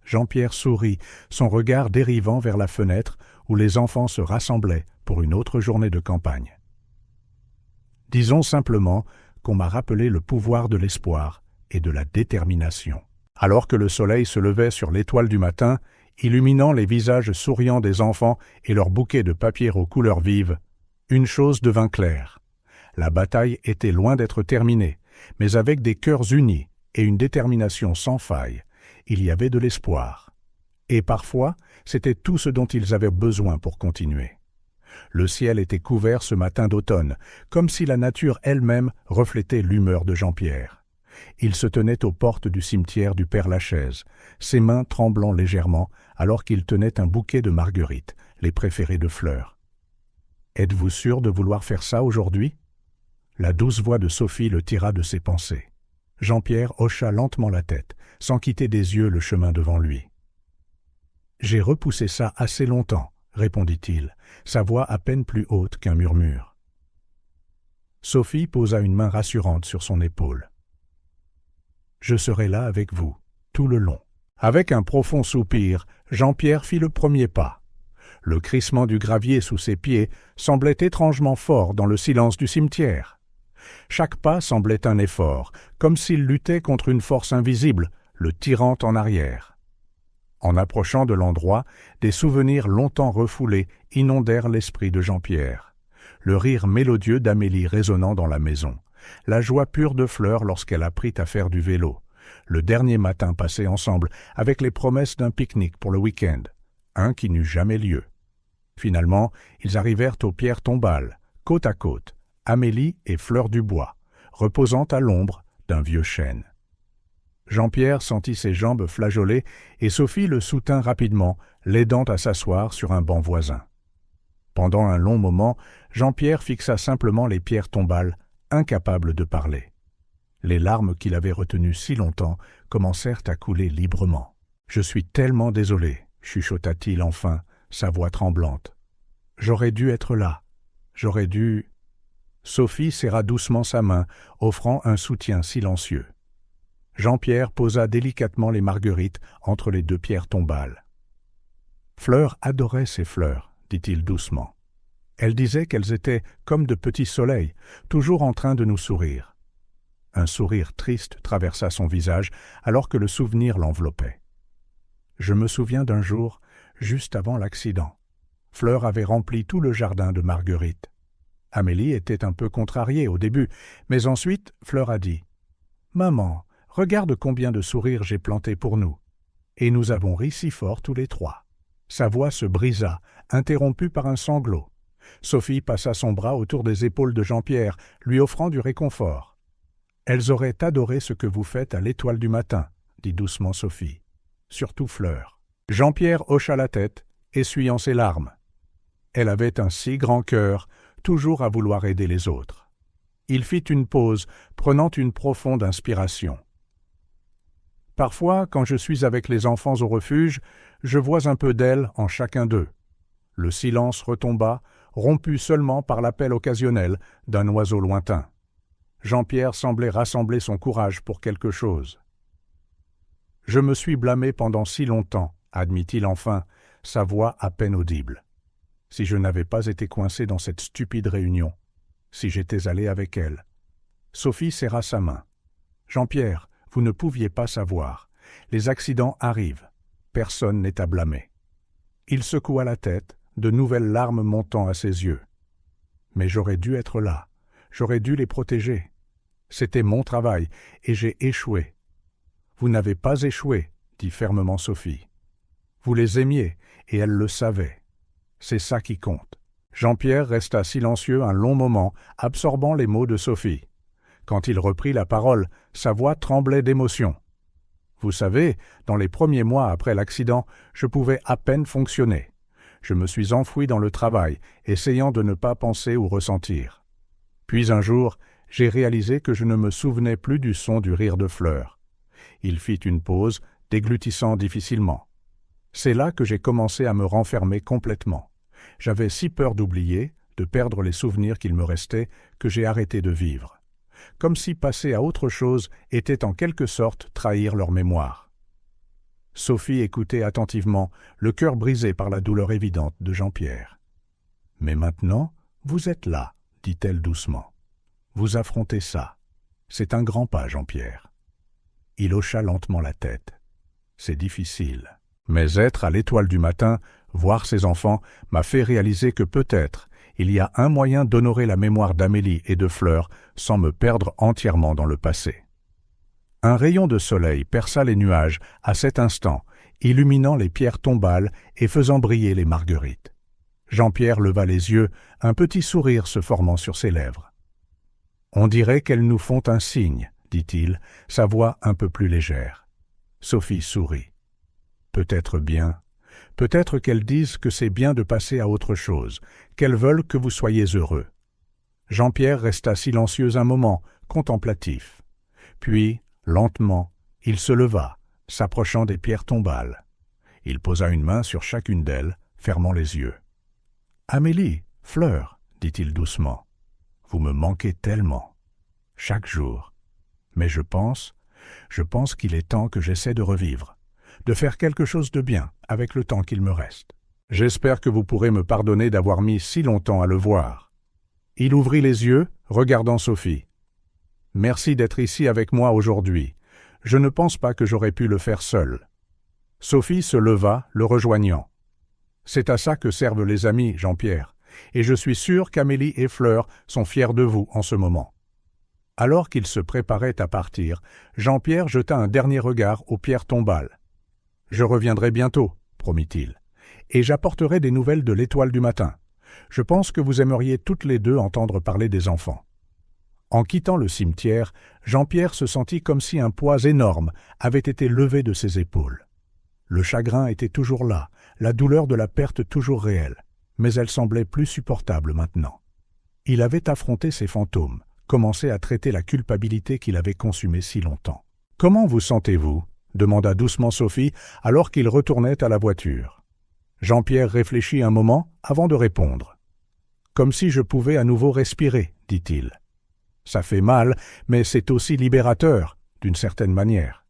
Jean-Pierre sourit, son regard dérivant vers la fenêtre où les enfants se rassemblaient pour une autre journée de campagne. Disons simplement qu'on m'a rappelé le pouvoir de l'espoir et de la détermination. Alors que le soleil se levait sur l'étoile du matin, illuminant les visages souriants des enfants et leurs bouquets de papier aux couleurs vives, une chose devint claire. La bataille était loin d'être terminée, mais avec des cœurs unis et une détermination sans faille, il y avait de l'espoir. Et parfois, c'était tout ce dont ils avaient besoin pour continuer. Le ciel était couvert ce matin d'automne, comme si la nature elle-même reflétait l'humeur de Jean-Pierre. Il se tenait aux portes du cimetière du Père-Lachaise, ses mains tremblant légèrement alors qu'il tenait un bouquet de marguerites, les préférées de Fleur. « Êtes-vous sûr de vouloir faire ça aujourd'hui ?» La douce voix de Sophie le tira de ses pensées. Jean-Pierre hocha lentement la tête, sans quitter des yeux le chemin devant lui. « J'ai repoussé ça assez longtemps, » répondit-il, sa voix à peine plus haute qu'un murmure. Sophie posa une main rassurante sur son épaule. « Je serai là avec vous, tout le long. » Avec un profond soupir, Jean-Pierre fit le premier pas. Le crissement du gravier sous ses pieds semblait étrangement fort dans le silence du cimetière. Chaque pas semblait un effort, comme s'il luttait contre une force invisible, le tirant en arrière. En approchant de l'endroit, des souvenirs longtemps refoulés inondèrent l'esprit de Jean-Pierre. Le rire mélodieux d'Amélie résonnant dans la maison, la joie pure de Fleur lorsqu'elle apprit à faire du vélo, le dernier matin passé ensemble avec les promesses d'un pique-nique pour le week-end, un qui n'eut jamais lieu. Finalement, ils arrivèrent aux pierres tombales, côte à côte, Amélie et Fleur du Bois, reposant à l'ombre d'un vieux chêne. Jean-Pierre sentit ses jambes flageoler et Sophie le soutint rapidement, l'aidant à s'asseoir sur un banc voisin. Pendant un long moment, Jean-Pierre fixa simplement les pierres tombales, incapable de parler. Les larmes qu'il avait retenues si longtemps commencèrent à couler librement. « Je suis tellement désolé, » chuchota-t-il enfin, sa voix tremblante. « J'aurais dû être là. J'aurais dû... » Sophie serra doucement sa main, offrant un soutien silencieux. Jean-Pierre posa délicatement les marguerites entre les deux pierres tombales. « Fleur adorait ces fleurs, » dit-il doucement. « Elle disait qu'elles étaient comme de petits soleils, toujours en train de nous sourire. » Un sourire triste traversa son visage alors que le souvenir l'enveloppait. Je me souviens d'un jour, juste avant l'accident. Fleur avait rempli tout le jardin de marguerites. Amélie était un peu contrariée au début, mais ensuite Fleur a dit « Maman, regarde combien de sourires j'ai plantés pour nous. » Et nous avons ri si fort tous les trois. Sa voix se brisa, interrompue par un sanglot. Sophie passa son bras autour des épaules de Jean-Pierre, lui offrant du réconfort. « Elles auraient adoré ce que vous faites à l'étoile du matin, » dit doucement Sophie. « Surtout Fleur. » Jean-Pierre hocha la tête, essuyant ses larmes. Elle avait un si grand cœur, toujours à vouloir aider les autres. Il fit une pause, prenant une profonde inspiration. « Parfois, quand je suis avec les enfants au refuge, je vois un peu d'elle en chacun d'eux. » Le silence retomba, rompu seulement par l'appel occasionnel d'un oiseau lointain. Jean-Pierre semblait rassembler son courage pour quelque chose. « Je me suis blâmé pendant si longtemps, admit-il enfin, sa voix à peine audible. Si je n'avais pas été coincé dans cette stupide réunion, si j'étais allé avec elle. » Sophie serra sa main. « Jean-Pierre, vous ne pouviez pas savoir. Les accidents arrivent. Personne n'est à blâmer. » Il secoua la tête, de nouvelles larmes montant à ses yeux. « Mais j'aurais dû être là. J'aurais dû les protéger. C'était mon travail, et j'ai échoué. »« Vous n'avez pas échoué, » dit fermement Sophie. « Vous les aimiez, et elle le savait. C'est ça qui compte. » Jean-Pierre resta silencieux un long moment, absorbant les mots de Sophie. Quand il reprit la parole, sa voix tremblait d'émotion. « Vous savez, dans les premiers mois après l'accident, je pouvais à peine fonctionner. Je me suis enfoui dans le travail, essayant de ne pas penser ou ressentir. Puis un jour, j'ai réalisé que je ne me souvenais plus du son du rire de Fleur. Il fit une pause, déglutissant difficilement. C'est là que j'ai commencé à me renfermer complètement. J'avais si peur d'oublier, de perdre les souvenirs qu'il me restait, que j'ai arrêté de vivre. Comme si passer à autre chose était en quelque sorte trahir leur mémoire. » Sophie écoutait attentivement, le cœur brisé par la douleur évidente de Jean-Pierre. « Mais maintenant, vous êtes là, » dit-elle doucement. « Vous affrontez ça. C'est un grand pas, Jean-Pierre. » Il hocha lentement la tête. « C'est difficile. Mais être à l'Étoile du matin, voir ses enfants, m'a fait réaliser que peut-être il y a un moyen d'honorer la mémoire d'Amélie et de Fleur sans me perdre entièrement dans le passé. » Un rayon de soleil perça les nuages à cet instant, illuminant les pierres tombales et faisant briller les marguerites. Jean-Pierre leva les yeux, un petit sourire se formant sur ses lèvres. « On dirait qu'elles nous font un signe, » dit-il, sa voix un peu plus légère. Sophie sourit. « Peut-être bien. Peut-être qu'elles disent que c'est bien de passer à autre chose, qu'elles veulent que vous soyez heureux. » Jean-Pierre resta silencieux un moment, contemplatif. Puis, lentement, il se leva, s'approchant des pierres tombales. Il posa une main sur chacune d'elles, fermant les yeux. « Amélie, Fleur, » dit-il doucement, « vous me manquez tellement. Chaque jour. Mais je pense qu'il est temps que j'essaie de revivre, de faire quelque chose de bien avec le temps qu'il me reste. J'espère que vous pourrez me pardonner d'avoir mis si longtemps à le voir. » Il ouvrit les yeux, regardant Sophie. « Merci d'être ici avec moi aujourd'hui. Je ne pense pas que j'aurais pu le faire seul. » Sophie se leva, le rejoignant. « C'est à ça que servent les amis, Jean-Pierre, et je suis sûr qu'Amélie et Fleur sont fiers de vous en ce moment. » Alors qu'il se préparait à partir, Jean-Pierre jeta un dernier regard aux pierres tombales. « Je reviendrai bientôt, » promit-il, « et j'apporterai des nouvelles de l'Étoile du matin. Je pense que vous aimeriez toutes les deux entendre parler des enfants. » En quittant le cimetière, Jean-Pierre se sentit comme si un poids énorme avait été levé de ses épaules. Le chagrin était toujours là, la douleur de la perte toujours réelle, mais elle semblait plus supportable maintenant. Il avait affronté ses fantômes, commencé à traiter la culpabilité qu'il avait consumée si longtemps. « Comment vous sentez-vous » demanda doucement Sophie alors qu'il retournait à la voiture. Jean-Pierre réfléchit un moment avant de répondre. « Comme si je pouvais à nouveau respirer, » dit-il. « Ça fait mal, mais c'est aussi libérateur, d'une certaine manière. »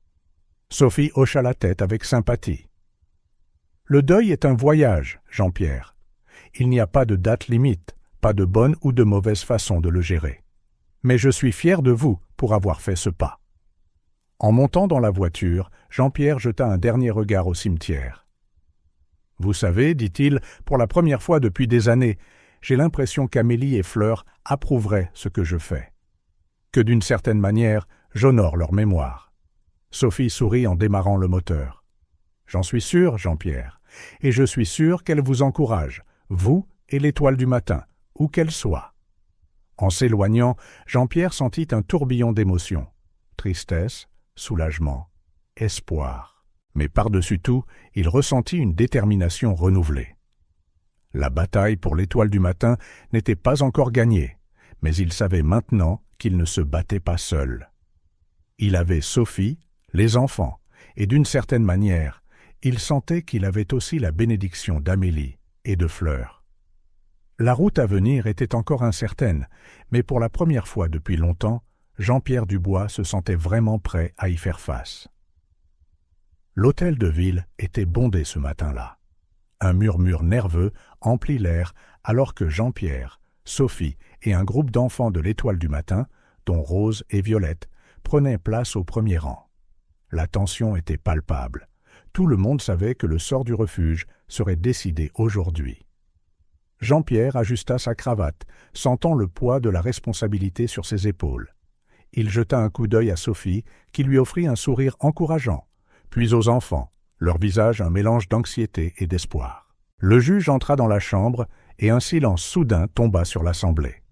Sophie hocha la tête avec sympathie. « Le deuil est un voyage, Jean-Pierre. Il n'y a pas de date limite, pas de bonne ou de mauvaise façon de le gérer. Mais je suis fier de vous pour avoir fait ce pas. » En montant dans la voiture, Jean-Pierre jeta un dernier regard au cimetière. « Vous savez, dit-il, pour la première fois depuis des années, j'ai l'impression qu'Amélie et Fleur approuveraient ce que je fais. Que d'une certaine manière, j'honore leur mémoire. » Sophie sourit en démarrant le moteur. « J'en suis sûr, Jean-Pierre, et je suis sûr qu'elle vous encourage, vous et l'Étoile du matin, où qu'elle soit. » En s'éloignant, Jean-Pierre sentit un tourbillon d'émotions. Tristesse, soulagement, espoir. Mais par-dessus tout, il ressentit une détermination renouvelée. La bataille pour l'Étoile du matin n'était pas encore gagnée, mais il savait maintenant qu'il ne se battait pas seul. Il avait Sophie, les enfants, et d'une certaine manière, il sentait qu'il avait aussi la bénédiction d'Amélie et de Fleur. La route à venir était encore incertaine, mais pour la première fois depuis longtemps, Jean-Pierre Dubois se sentait vraiment prêt à y faire face. L'hôtel de ville était bondé ce matin-là. Un murmure nerveux emplit l'air alors que Jean-Pierre, Sophie et un groupe d'enfants de l'Étoile du matin, dont Rose et Violette, prenaient place au premier rang. La tension était palpable. Tout le monde savait que le sort du refuge serait décidé aujourd'hui. Jean-Pierre ajusta sa cravate, sentant le poids de la responsabilité sur ses épaules. Il jeta un coup d'œil à Sophie, qui lui offrit un sourire encourageant, puis aux enfants, leur visage un mélange d'anxiété et d'espoir. Le juge entra dans la chambre et un silence soudain tomba sur l'assemblée.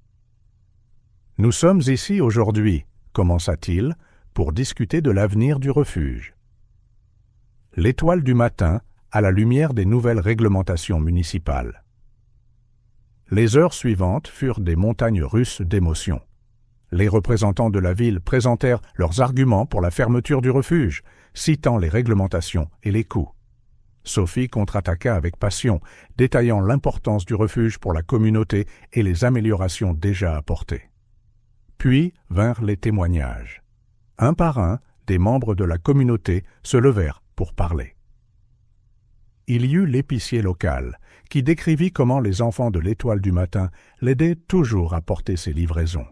« Nous sommes ici aujourd'hui, » commença-t-il, pour discuter de l'avenir du refuge. L'Étoile du matin, à la lumière des nouvelles réglementations municipales. Les heures suivantes furent des montagnes russes d'émotions. Les représentants de la ville présentèrent leurs arguments pour la fermeture du refuge, citant les réglementations et les coûts. Sophie contre-attaqua avec passion, détaillant l'importance du refuge pour la communauté et les améliorations déjà apportées. Puis vinrent les témoignages. Un par un, des membres de la communauté se levèrent pour parler. Il y eut l'épicier local, qui décrivit comment les enfants de l'Étoile du matin l'aidaient toujours à porter ses livraisons.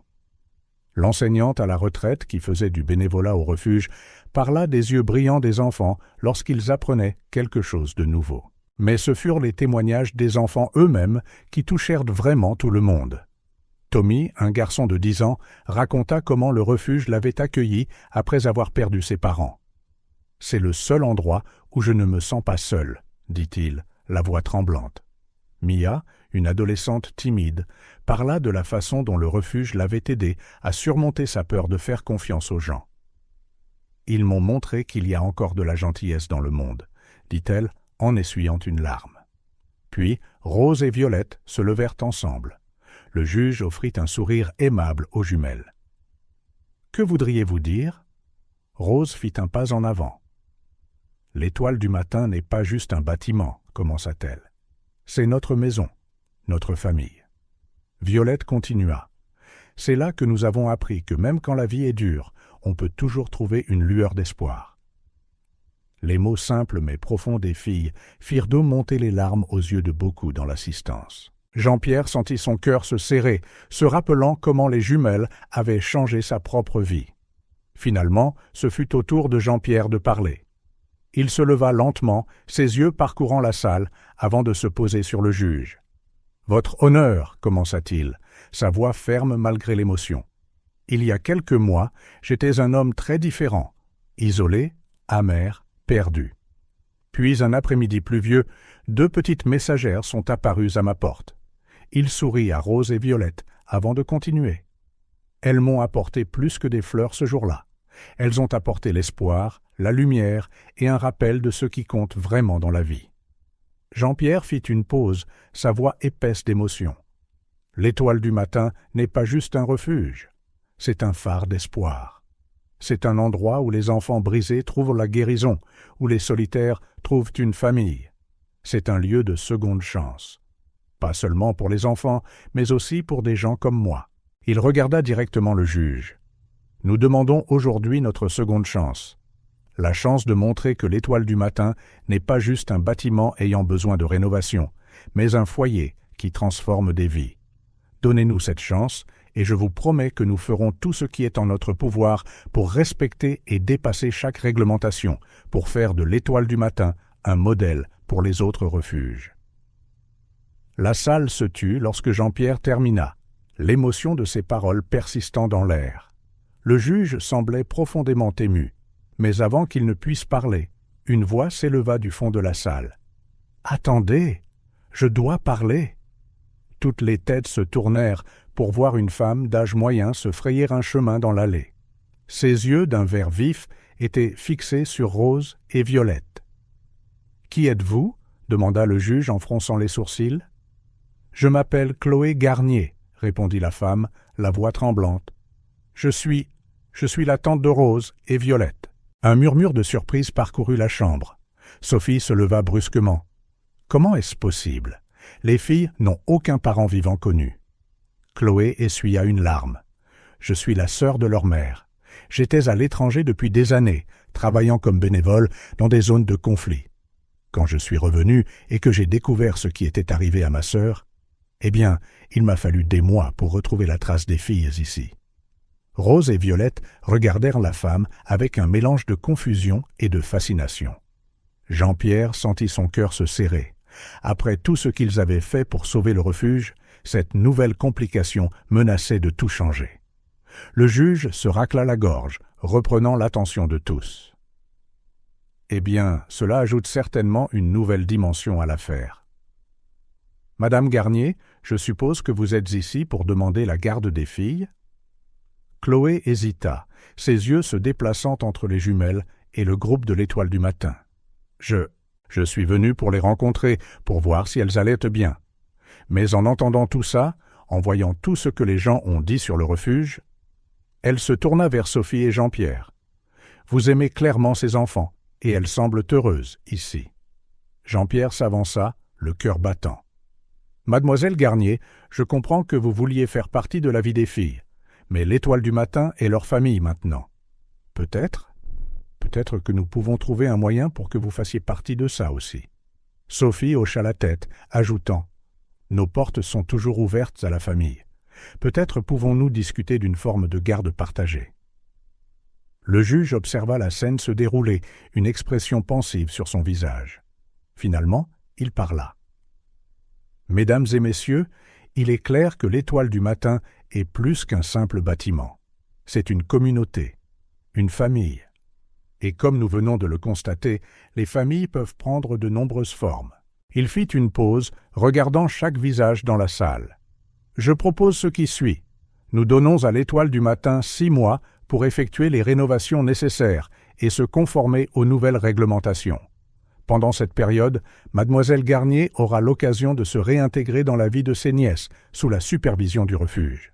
L'enseignante à la retraite, qui faisait du bénévolat au refuge, parla des yeux brillants des enfants lorsqu'ils apprenaient quelque chose de nouveau. Mais ce furent les témoignages des enfants eux-mêmes qui touchèrent vraiment tout le monde. Tommy, un garçon de 10 ans, raconta comment le refuge l'avait accueilli après avoir perdu ses parents. « C'est le seul endroit où je ne me sens pas seul », dit-il, la voix tremblante. Mia, une adolescente timide, parla de la façon dont le refuge l'avait aidée à surmonter sa peur de faire confiance aux gens. « Ils m'ont montré qu'il y a encore de la gentillesse dans le monde, » dit-elle en essuyant une larme. Puis Rose et Violette se levèrent ensemble. Le juge offrit un sourire aimable aux jumelles. « Que voudriez-vous dire ?» Rose fit un pas en avant. « L'Étoile du matin n'est pas juste un bâtiment, » commença-t-elle. « C'est notre maison, notre famille. » Violette continua. « C'est là que nous avons appris que même quand la vie est dure, on peut toujours trouver une lueur d'espoir. » Les mots simples mais profonds des filles firent d'eau monter les larmes aux yeux de beaucoup dans l'assistance. Jean-Pierre sentit son cœur se serrer, se rappelant comment les jumelles avaient changé sa propre vie. Finalement, ce fut au tour de Jean-Pierre de parler. Il se leva lentement, ses yeux parcourant la salle, avant de se poser sur le juge. « Votre honneur, » commença-t-il, sa voix ferme malgré l'émotion. « Il y a quelques mois, j'étais un homme très différent, isolé, amer, perdu. Puis un après-midi pluvieux, 2 petites messagères sont apparues à ma porte. Il sourit à Rose et Violette avant de continuer. Elles m'ont apporté plus que des fleurs ce jour-là. Elles ont apporté l'espoir, la lumière et un rappel de ce qui compte vraiment dans la vie. » Jean-Pierre fit une pause, sa voix épaisse d'émotion. « L'Étoile du matin n'est pas juste un refuge, c'est un phare d'espoir. C'est un endroit où les enfants brisés trouvent la guérison, où les solitaires trouvent une famille. C'est un lieu de seconde chance. Pas seulement pour les enfants, mais aussi pour des gens comme moi. » Il regarda directement le juge. « Nous demandons aujourd'hui notre seconde chance. La chance de montrer que l'Étoile du matin n'est pas juste un bâtiment ayant besoin de rénovation, mais un foyer qui transforme des vies. Donnez-nous cette chance, et je vous promets que nous ferons tout ce qui est en notre pouvoir pour respecter et dépasser chaque réglementation, pour faire de l'Étoile du matin un modèle pour les autres refuges. » La salle se tut lorsque Jean-Pierre termina, l'émotion de ses paroles persistant dans l'air. Le juge semblait profondément ému, mais avant qu'il ne puisse parler, une voix s'éleva du fond de la salle. « Attendez, je dois parler !» Toutes les têtes se tournèrent pour voir une femme d'âge moyen se frayer un chemin dans l'allée. Ses yeux, d'un vert vif, étaient fixés sur Rose et Violette. « Qui êtes-vous » demanda le juge en fronçant les sourcils. « Je m'appelle Chloé Garnier », répondit la femme, la voix tremblante. « Je suis la tante de Rose et Violette. » Un murmure de surprise parcourut la chambre. Sophie se leva brusquement. « Comment est-ce possible? Les filles n'ont aucun parent vivant connu. » Chloé essuya une larme. « Je suis la sœur de leur mère. J'étais à l'étranger depuis des années, travaillant comme bénévole dans des zones de conflit. Quand je suis revenu et que j'ai découvert ce qui était arrivé à ma sœur, eh bien, il m'a fallu des mois pour retrouver la trace des filles ici. » Rose et Violette regardèrent la femme avec un mélange de confusion et de fascination. Jean-Pierre sentit son cœur se serrer. Après tout ce qu'ils avaient fait pour sauver le refuge, cette nouvelle complication menaçait de tout changer. Le juge se racla la gorge, reprenant l'attention de tous. « Eh bien, cela ajoute certainement une nouvelle dimension à l'affaire. Madame Garnier, je suppose que vous êtes ici pour demander la garde des filles ?» Chloé hésita, ses yeux se déplaçant entre les jumelles et le groupe de l'Étoile du matin. « Je suis venu pour les rencontrer, pour voir si elles allaient bien. Mais en entendant tout ça, en voyant tout ce que les gens ont dit sur le refuge, elle se tourna vers Sophie et Jean-Pierre. Vous aimez clairement ces enfants, et elles semblent heureuses ici. » Jean-Pierre s'avança, le cœur battant. « Mademoiselle Garnier, je comprends que vous vouliez faire partie de la vie des filles, mais l'Étoile du matin est leur famille maintenant. Peut-être que nous pouvons trouver un moyen pour que vous fassiez partie de ça aussi. » Sophie hocha la tête, ajoutant « Nos portes sont toujours ouvertes à la famille. Peut-être pouvons-nous discuter d'une forme de garde partagée. » Le juge observa la scène se dérouler, une expression pensive sur son visage. Finalement, il parla. « Mesdames et messieurs, il est clair que l'Étoile du matin est plus qu'un simple bâtiment. C'est une communauté, une famille. Et comme nous venons de le constater, les familles peuvent prendre de nombreuses formes. » Il fit une pause, regardant chaque visage dans la salle. « Je propose ce qui suit. Nous donnons à l'Étoile du matin 6 mois pour effectuer les rénovations nécessaires et se conformer aux nouvelles réglementations. Pendant cette période, mademoiselle Garnier aura l'occasion de se réintégrer dans la vie de ses nièces sous la supervision du refuge. »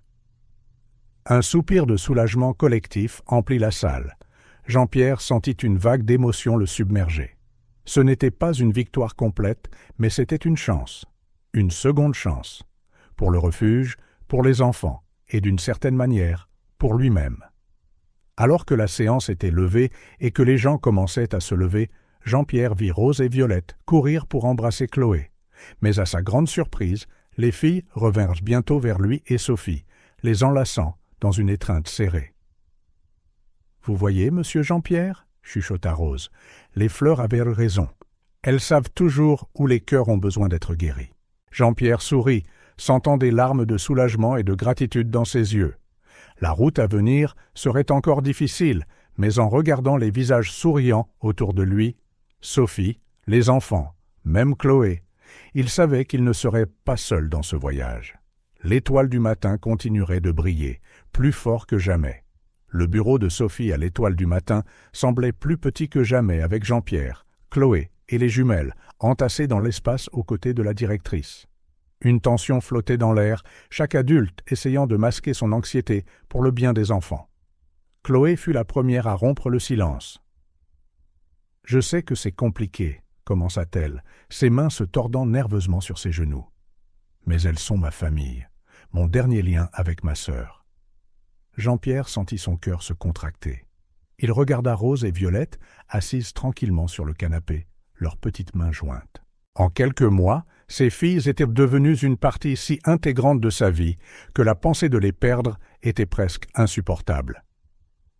Un soupir de soulagement collectif emplit la salle. Jean-Pierre sentit une vague d'émotion le submerger. Ce n'était pas une victoire complète, mais c'était une chance, une seconde chance, pour le refuge, pour les enfants, et d'une certaine manière, pour lui-même. Alors que la séance était levée et que les gens commençaient à se lever, Jean-Pierre vit Rose et Violette courir pour embrasser Chloé. Mais à sa grande surprise, les filles revinrent bientôt vers lui et Sophie, les enlaçant dans une étreinte serrée. « Vous voyez, monsieur Jean-Pierre » chuchota Rose. « Les fleurs avaient raison. Elles savent toujours où les cœurs ont besoin d'être guéris. » Jean-Pierre sourit, sentant des larmes de soulagement et de gratitude dans ses yeux. La route à venir serait encore difficile, mais en regardant les visages souriants autour de lui, Sophie, les enfants, même Chloé, il savait qu'il ne serait pas seul dans ce voyage. L'Étoile du matin continuerait de briller, plus fort que jamais. Le bureau de Sophie à l'Étoile du matin semblait plus petit que jamais avec Jean-Pierre, Chloé et les jumelles entassées dans l'espace aux côtés de la directrice. Une tension flottait dans l'air, chaque adulte essayant de masquer son anxiété pour le bien des enfants. Chloé fut la première à rompre le silence. « Je sais que c'est compliqué, » commença-t-elle, ses mains se tordant nerveusement sur ses genoux. « Mais elles sont ma famille, mon dernier lien avec ma sœur. » Jean-Pierre sentit son cœur se contracter. Il regarda Rose et Violette, assises tranquillement sur le canapé, leurs petites mains jointes. En quelques mois, ces filles étaient devenues une partie si intégrante de sa vie que la pensée de les perdre était presque insupportable.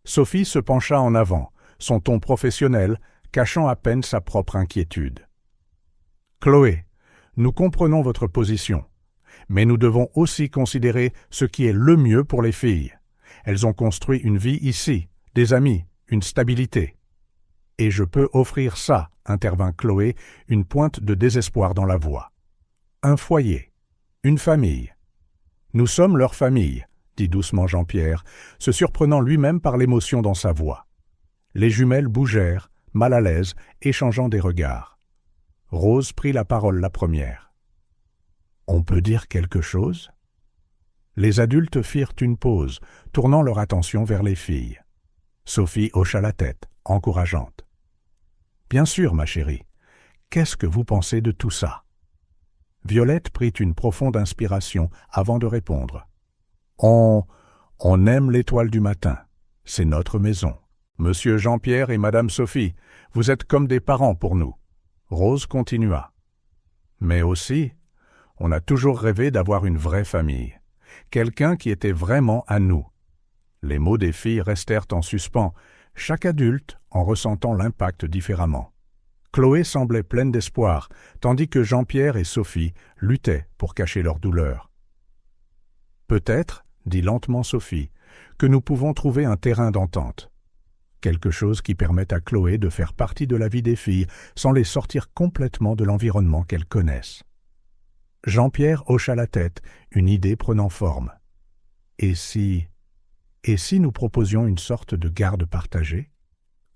Sophie se pencha en avant, son ton professionnel cachant à peine sa propre inquiétude. « Chloé, nous comprenons votre position, mais nous devons aussi considérer ce qui est le mieux pour les filles. Elles ont construit une vie ici, des amis, une stabilité. » « Et je peux offrir ça, » intervint Chloé, une pointe de désespoir dans la voix. « Un foyer, une famille. »« Nous sommes leur famille, » dit doucement Jean-Pierre, se surprenant lui-même par l'émotion dans sa voix. Les jumelles bougèrent, mal à l'aise, échangeant des regards. Rose prit la parole la première. « On peut dire quelque chose ?» Les adultes firent une pause, tournant leur attention vers les filles. Sophie hocha la tête, encourageante. « Bien sûr, ma chérie. Qu'est-ce que vous pensez de tout ça ?» Violette prit une profonde inspiration avant de répondre. On On aime l'étoile du matin. C'est notre maison. Monsieur Jean-Pierre et Madame Sophie, vous êtes comme des parents pour nous. Rose continua. Mais aussi, on a toujours rêvé d'avoir une vraie famille. Quelqu'un qui était vraiment à nous. Les mots des filles restèrent en suspens, chaque adulte en ressentant l'impact différemment. Chloé semblait pleine d'espoir, tandis que Jean-Pierre et Sophie luttaient pour cacher leur douleur. « Peut-être, dit lentement Sophie, que nous pouvons trouver un terrain d'entente. Quelque chose qui permette à Chloé de faire partie de la vie des filles sans les sortir complètement de l'environnement qu'elles connaissent. » Jean-Pierre hocha la tête, une idée prenant forme. « Et si nous proposions une sorte de garde partagée ?»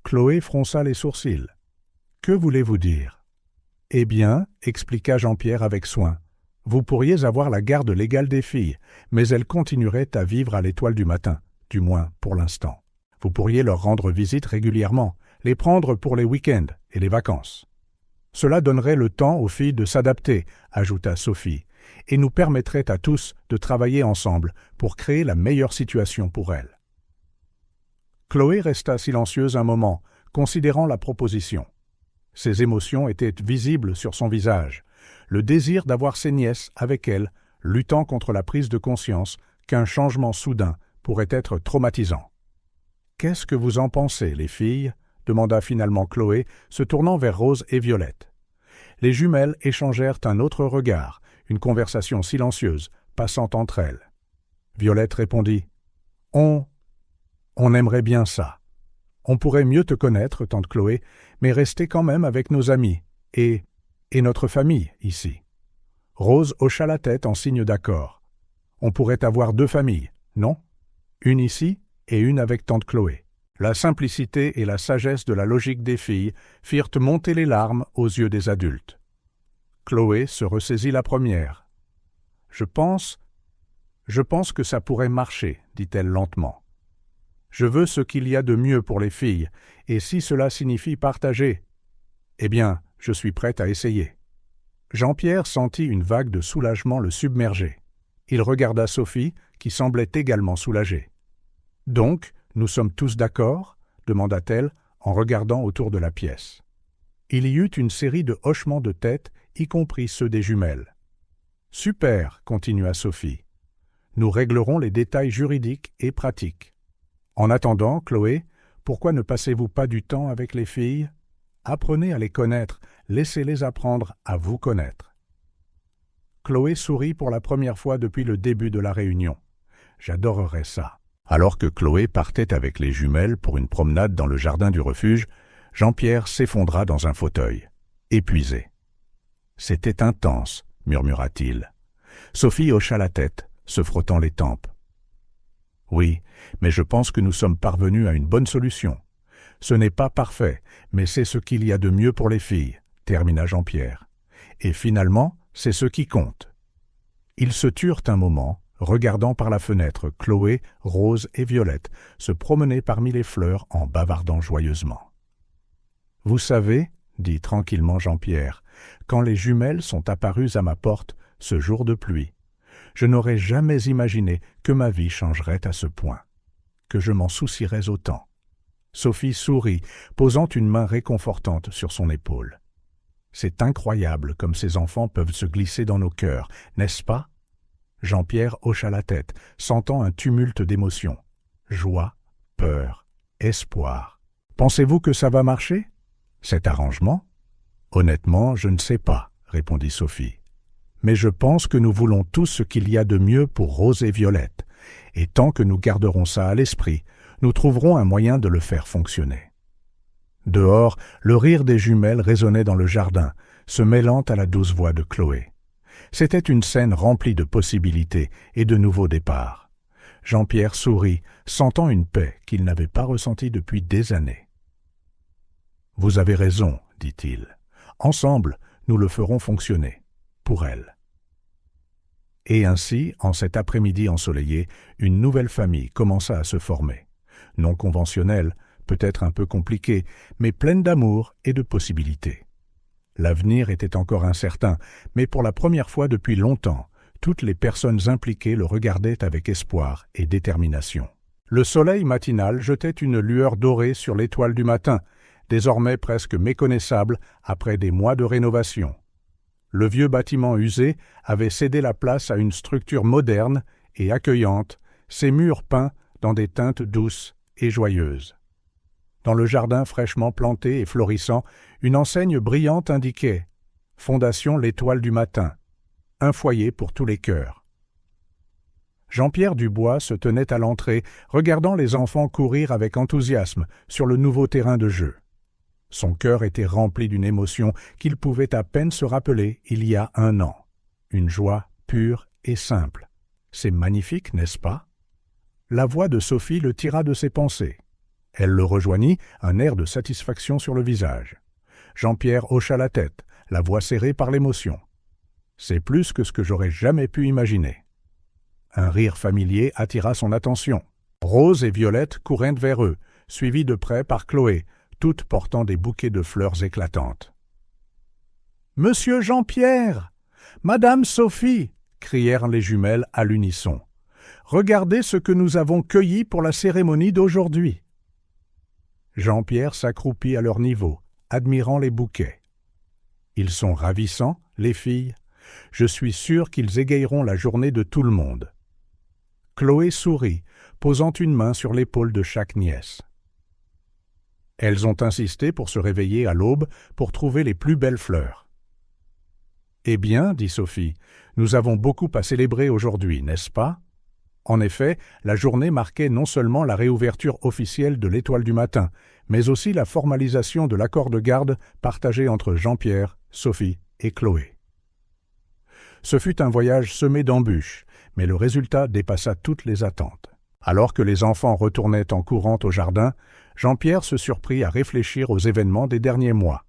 Chloé fronça les sourcils. « Que voulez-vous dire ?»« Eh bien, expliqua Jean-Pierre avec soin, vous pourriez avoir la garde légale des filles, mais elles continueraient à vivre à l'étoile du matin, du moins pour l'instant. Vous pourriez leur rendre visite régulièrement, les prendre pour les week-ends et les vacances. Cela donnerait le temps aux filles de s'adapter, ajouta Sophie, et nous permettrait à tous de travailler ensemble pour créer la meilleure situation pour elles. » Chloé resta silencieuse un moment, considérant la proposition. Ses émotions étaient visibles sur son visage, le désir d'avoir ses nièces avec elle, luttant contre la prise de conscience qu'un changement soudain pourrait être traumatisant. « Qu'est-ce que vous en pensez, les filles ?» demanda finalement Chloé, se tournant vers Rose et Violette. Les jumelles échangèrent un autre regard, une conversation silencieuse, passant entre elles. Violette répondit « On aimerait bien ça. On pourrait mieux te connaître, tante Chloé, mais rester quand même avec nos amis, et notre famille, ici. » Rose hocha la tête en signe d'accord. « On pourrait avoir 2 familles, non? Une ici et une avec tante Chloé. » La simplicité et la sagesse de la logique des filles firent monter les larmes aux yeux des adultes. Chloé se ressaisit la première. « Je pense que ça pourrait marcher, dit-elle lentement. Je veux ce qu'il y a de mieux pour les filles, et si cela signifie partager, eh bien, je suis prête à essayer. » Jean-Pierre sentit une vague de soulagement le submerger. Il regarda Sophie, qui semblait également soulagée. « Donc, nous sommes tous d'accord ?» demanda-t-elle en regardant autour de la pièce. Il y eut une série de hochements de tête, y compris ceux des jumelles. « Super !» continua Sophie. « Nous réglerons les détails juridiques et pratiques. En attendant, Chloé, pourquoi ne passez-vous pas du temps avec les filles? Apprenez à les connaître, laissez-les apprendre à vous connaître. » Chloé sourit pour la première fois depuis le début de la réunion. « J'adorerais ça. » Alors que Chloé partait avec les jumelles pour une promenade dans le jardin du refuge, Jean-Pierre s'effondra dans un fauteuil, épuisé. « C'était intense, » murmura-t-il. Sophie hocha la tête, se frottant les tempes. « Oui, mais je pense que nous sommes parvenus à une bonne solution. Ce n'est pas parfait, mais c'est ce qu'il y a de mieux pour les filles, » termina Jean-Pierre. « Et finalement, c'est ce qui compte. » Ils se turent un moment, regardant par la fenêtre Chloé, Rose et Violette se promener parmi les fleurs en bavardant joyeusement. « Vous savez, dit tranquillement Jean-Pierre, quand les jumelles sont apparues à ma porte ce jour de pluie, je n'aurais jamais imaginé que ma vie changerait à ce point, que je m'en soucierais autant. » Sophie sourit, posant une main réconfortante sur son épaule. « C'est incroyable comme ces enfants peuvent se glisser dans nos cœurs, n'est-ce pas ?» Jean-Pierre hocha la tête, sentant un tumulte d'émotions. Joie, peur, espoir. « Pensez-vous que ça va marcher, cet arrangement ?»« Honnêtement, je ne sais pas, » répondit Sophie. « Mais je pense que nous voulons tous ce qu'il y a de mieux pour Rose et Violette, et tant que nous garderons ça à l'esprit, nous trouverons un moyen de le faire fonctionner. » Dehors, le rire des jumelles résonnait dans le jardin, se mêlant à la douce voix de Chloé. C'était une scène remplie de possibilités et de nouveaux départs. Jean-Pierre sourit, sentant une paix qu'il n'avait pas ressentie depuis des années. « Vous avez raison, dit-il. Ensemble, nous le ferons fonctionner. Pour elle. » Et ainsi, en cet après-midi ensoleillé, une nouvelle famille commença à se former. Non conventionnelle, peut-être un peu compliquée, mais pleine d'amour et de possibilités. L'avenir était encore incertain, mais pour la première fois depuis longtemps, Toutes les personnes impliquées le regardaient avec espoir et détermination. Le soleil matinal jetait une lueur dorée sur l'étoile du matin, désormais presque méconnaissable après des mois de rénovation. Le vieux bâtiment usé avait cédé la place à une structure moderne et accueillante, ses murs peints dans des teintes douces et joyeuses. Dans le jardin fraîchement planté et florissant, une enseigne brillante indiquait « Fondation l'Étoile du matin », un foyer pour tous les cœurs. Jean-Pierre Dubois se tenait à l'entrée, regardant les enfants courir avec enthousiasme sur le nouveau terrain de jeu. Son cœur était rempli d'une émotion qu'il pouvait à peine se rappeler il y a 1 an. Une joie pure et simple. C'est magnifique, n'est-ce pas? La voix de Sophie le tira de ses pensées. Elle le rejoignit, un air de satisfaction sur le visage. Jean-Pierre hocha la tête, la voix serrée par l'émotion. C'est plus que ce que j'aurais jamais pu imaginer. Un rire familier attira son attention. Rose et Violette couraient vers eux, suivies de près par Chloé, toutes portant des bouquets de fleurs éclatantes. « Monsieur Jean-Pierre! Madame Sophie! » crièrent les jumelles à l'unisson. « Regardez ce que nous avons cueilli pour la cérémonie d'aujourd'hui. » Jean-Pierre s'accroupit à leur niveau, admirant les bouquets. « Ils sont ravissants, les filles. Je suis sûr qu'ils égayeront la journée de tout le monde. » Chloé sourit, posant une main sur l'épaule de chaque nièce. Elles ont insisté pour se réveiller à l'aube pour trouver les plus belles fleurs. « Eh bien, dit Sophie, nous avons beaucoup à célébrer aujourd'hui, n'est-ce pas ?» En effet, la journée marquait non seulement la réouverture officielle de l'Étoile du matin, mais aussi la formalisation de l'accord de garde partagé entre Jean-Pierre, Sophie et Chloé. Ce fut un voyage semé d'embûches, mais le résultat dépassa toutes les attentes. Alors que les enfants retournaient en courant au jardin, Jean-Pierre se surprit à réfléchir aux événements des derniers mois.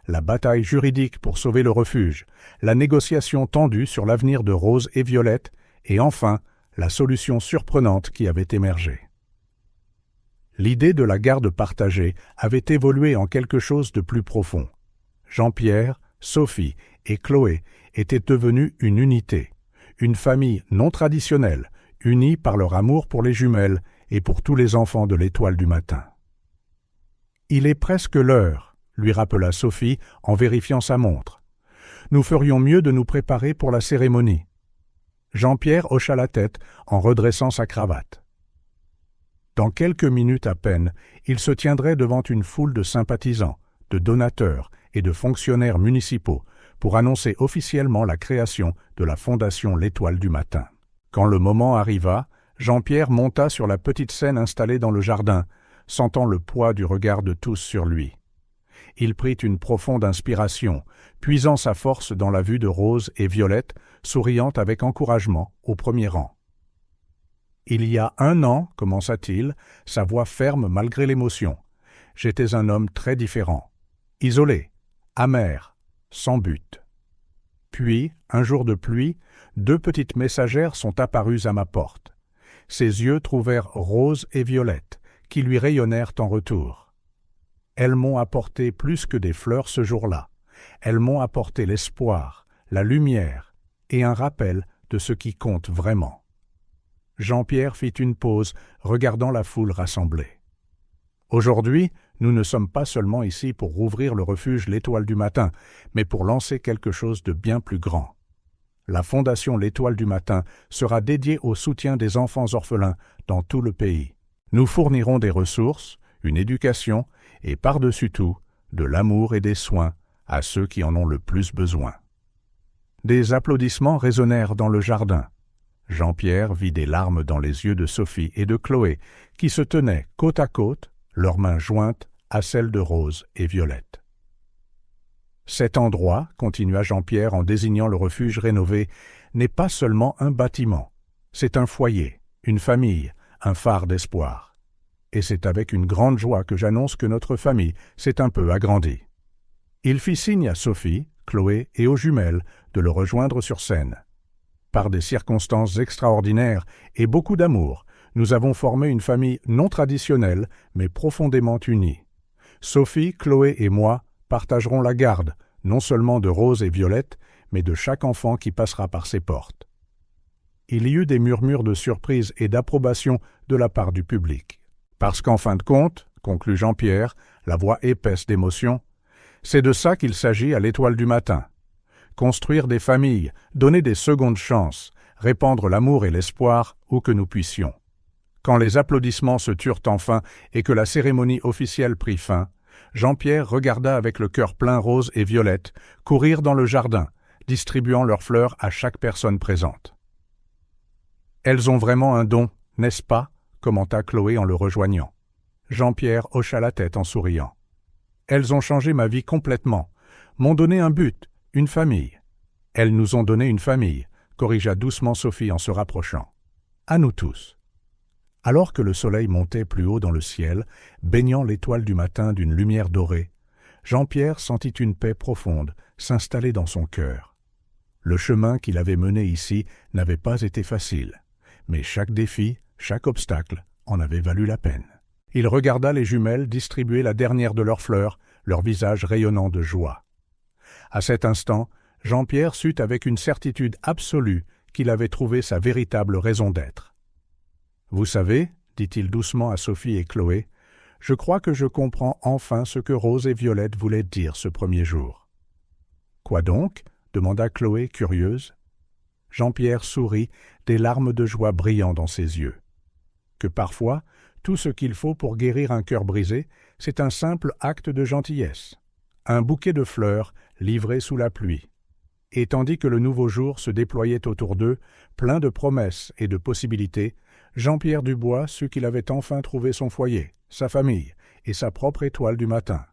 La bataille juridique pour sauver le refuge, la négociation tendue sur l'avenir de Rose et Violette, et enfin, la solution surprenante qui avait émergé. L'idée de la garde partagée avait évolué en quelque chose de plus profond. Jean-Pierre, Sophie et Chloé étaient devenus une unité, une famille non traditionnelle, unie par leur amour pour les jumelles et pour tous les enfants de l'Étoile du matin. « Il est presque l'heure », lui rappela Sophie en vérifiant sa montre. « Nous ferions mieux de nous préparer pour la cérémonie. » Jean-Pierre hocha la tête en redressant sa cravate. Dans quelques minutes à peine, il se tiendrait devant une foule de sympathisants, de donateurs et de fonctionnaires municipaux pour annoncer officiellement la création de la Fondation l'Étoile du matin. Quand le moment arriva, Jean-Pierre monta sur la petite scène installée dans le jardin, sentant le poids du regard de tous sur lui. Il prit une profonde inspiration, puisant sa force dans la vue de Rose et Violette, souriant avec encouragement au premier rang. « Il y a 1 an, commença-t-il, sa voix ferme malgré l'émotion, j'étais un homme très différent, isolé, amer, sans but. Puis, un jour de pluie, 2 petites messagères sont apparues à ma porte. Ses yeux trouvèrent Rose et Violette, qui lui rayonnèrent en retour. Elles m'ont apporté plus que des fleurs ce jour-là. Elles m'ont apporté l'espoir, la lumière et un rappel de ce qui compte vraiment. » Jean-Pierre fit une pause, regardant la foule rassemblée. « Aujourd'hui, nous ne sommes pas seulement ici pour rouvrir le refuge l'Étoile du matin, mais pour lancer quelque chose de bien plus grand. La Fondation l'Étoile du matin sera dédiée au soutien des enfants orphelins dans tout le pays. Nous fournirons des ressources, une éducation et, par-dessus tout, de l'amour et des soins à ceux qui en ont le plus besoin. » Des applaudissements résonnèrent dans le jardin. Jean-Pierre vit des larmes dans les yeux de Sophie et de Chloé, qui se tenaient côte à côte, leurs mains jointes à celles de Rose et Violette. « Cet endroit, continua Jean-Pierre en désignant le refuge rénové, n'est pas seulement un bâtiment. C'est un foyer, une famille, un phare d'espoir. Et c'est avec une grande joie que j'annonce que notre famille s'est un peu agrandie. » Il fit signe à Sophie, Chloé et aux jumelles de le rejoindre sur scène. Par des circonstances extraordinaires et beaucoup d'amour, nous avons formé une famille non traditionnelle, mais profondément unie. Sophie, Chloé et moi partagerons la garde, non seulement de Rose et Violette, mais de chaque enfant qui passera par ces portes. il y eut des murmures de surprise et d'approbation de la part du public. Parce qu'en fin de compte, conclut Jean-Pierre, la voix épaisse d'émotion, c'est de ça qu'il s'agit à l'Étoile du matin. Construire des familles, donner des secondes chances, répandre l'amour et l'espoir où que nous puissions. Quand les applaudissements se turent enfin et que la cérémonie officielle prit fin, Jean-Pierre regarda avec le cœur plein Rose et Violette courir dans le jardin, distribuant leurs fleurs à chaque personne présente. « Elles ont vraiment un don, n'est-ce pas ?» commenta Chloé en le rejoignant. Jean-Pierre hocha la tête en souriant. « Elles ont changé ma vie complètement, m'ont donné un but, une famille. Elles nous ont donné une famille, corrigea doucement Sophie en se rapprochant. À nous tous. » Alors que le soleil montait plus haut dans le ciel, baignant l'étoile du matin d'une lumière dorée, Jean-Pierre sentit une paix profonde s'installer dans son cœur. Le chemin qu'il avait mené ici n'avait pas été facile, mais chaque défi, chaque obstacle en avait valu la peine. Il regarda les jumelles distribuer la dernière de leurs fleurs, leur visage rayonnant de joie. À cet instant, Jean-Pierre sut avec une certitude absolue qu'il avait trouvé sa véritable raison d'être. « Vous savez, dit-il doucement à Sophie et Chloé, je crois que je comprends enfin ce que Rose et Violette voulaient dire ce premier jour. »« Quoi donc ?» demanda Chloé, curieuse. Jean-Pierre sourit, des larmes de joie brillant dans ses yeux. Que parfois, tout ce qu'il faut pour guérir un cœur brisé, c'est un simple acte de gentillesse, un bouquet de fleurs livré sous la pluie. Et tandis que le nouveau jour se déployait autour d'eux, plein de promesses et de possibilités, Jean-Pierre Dubois sut qu'il avait enfin trouvé son foyer, sa famille et sa propre étoile du matin.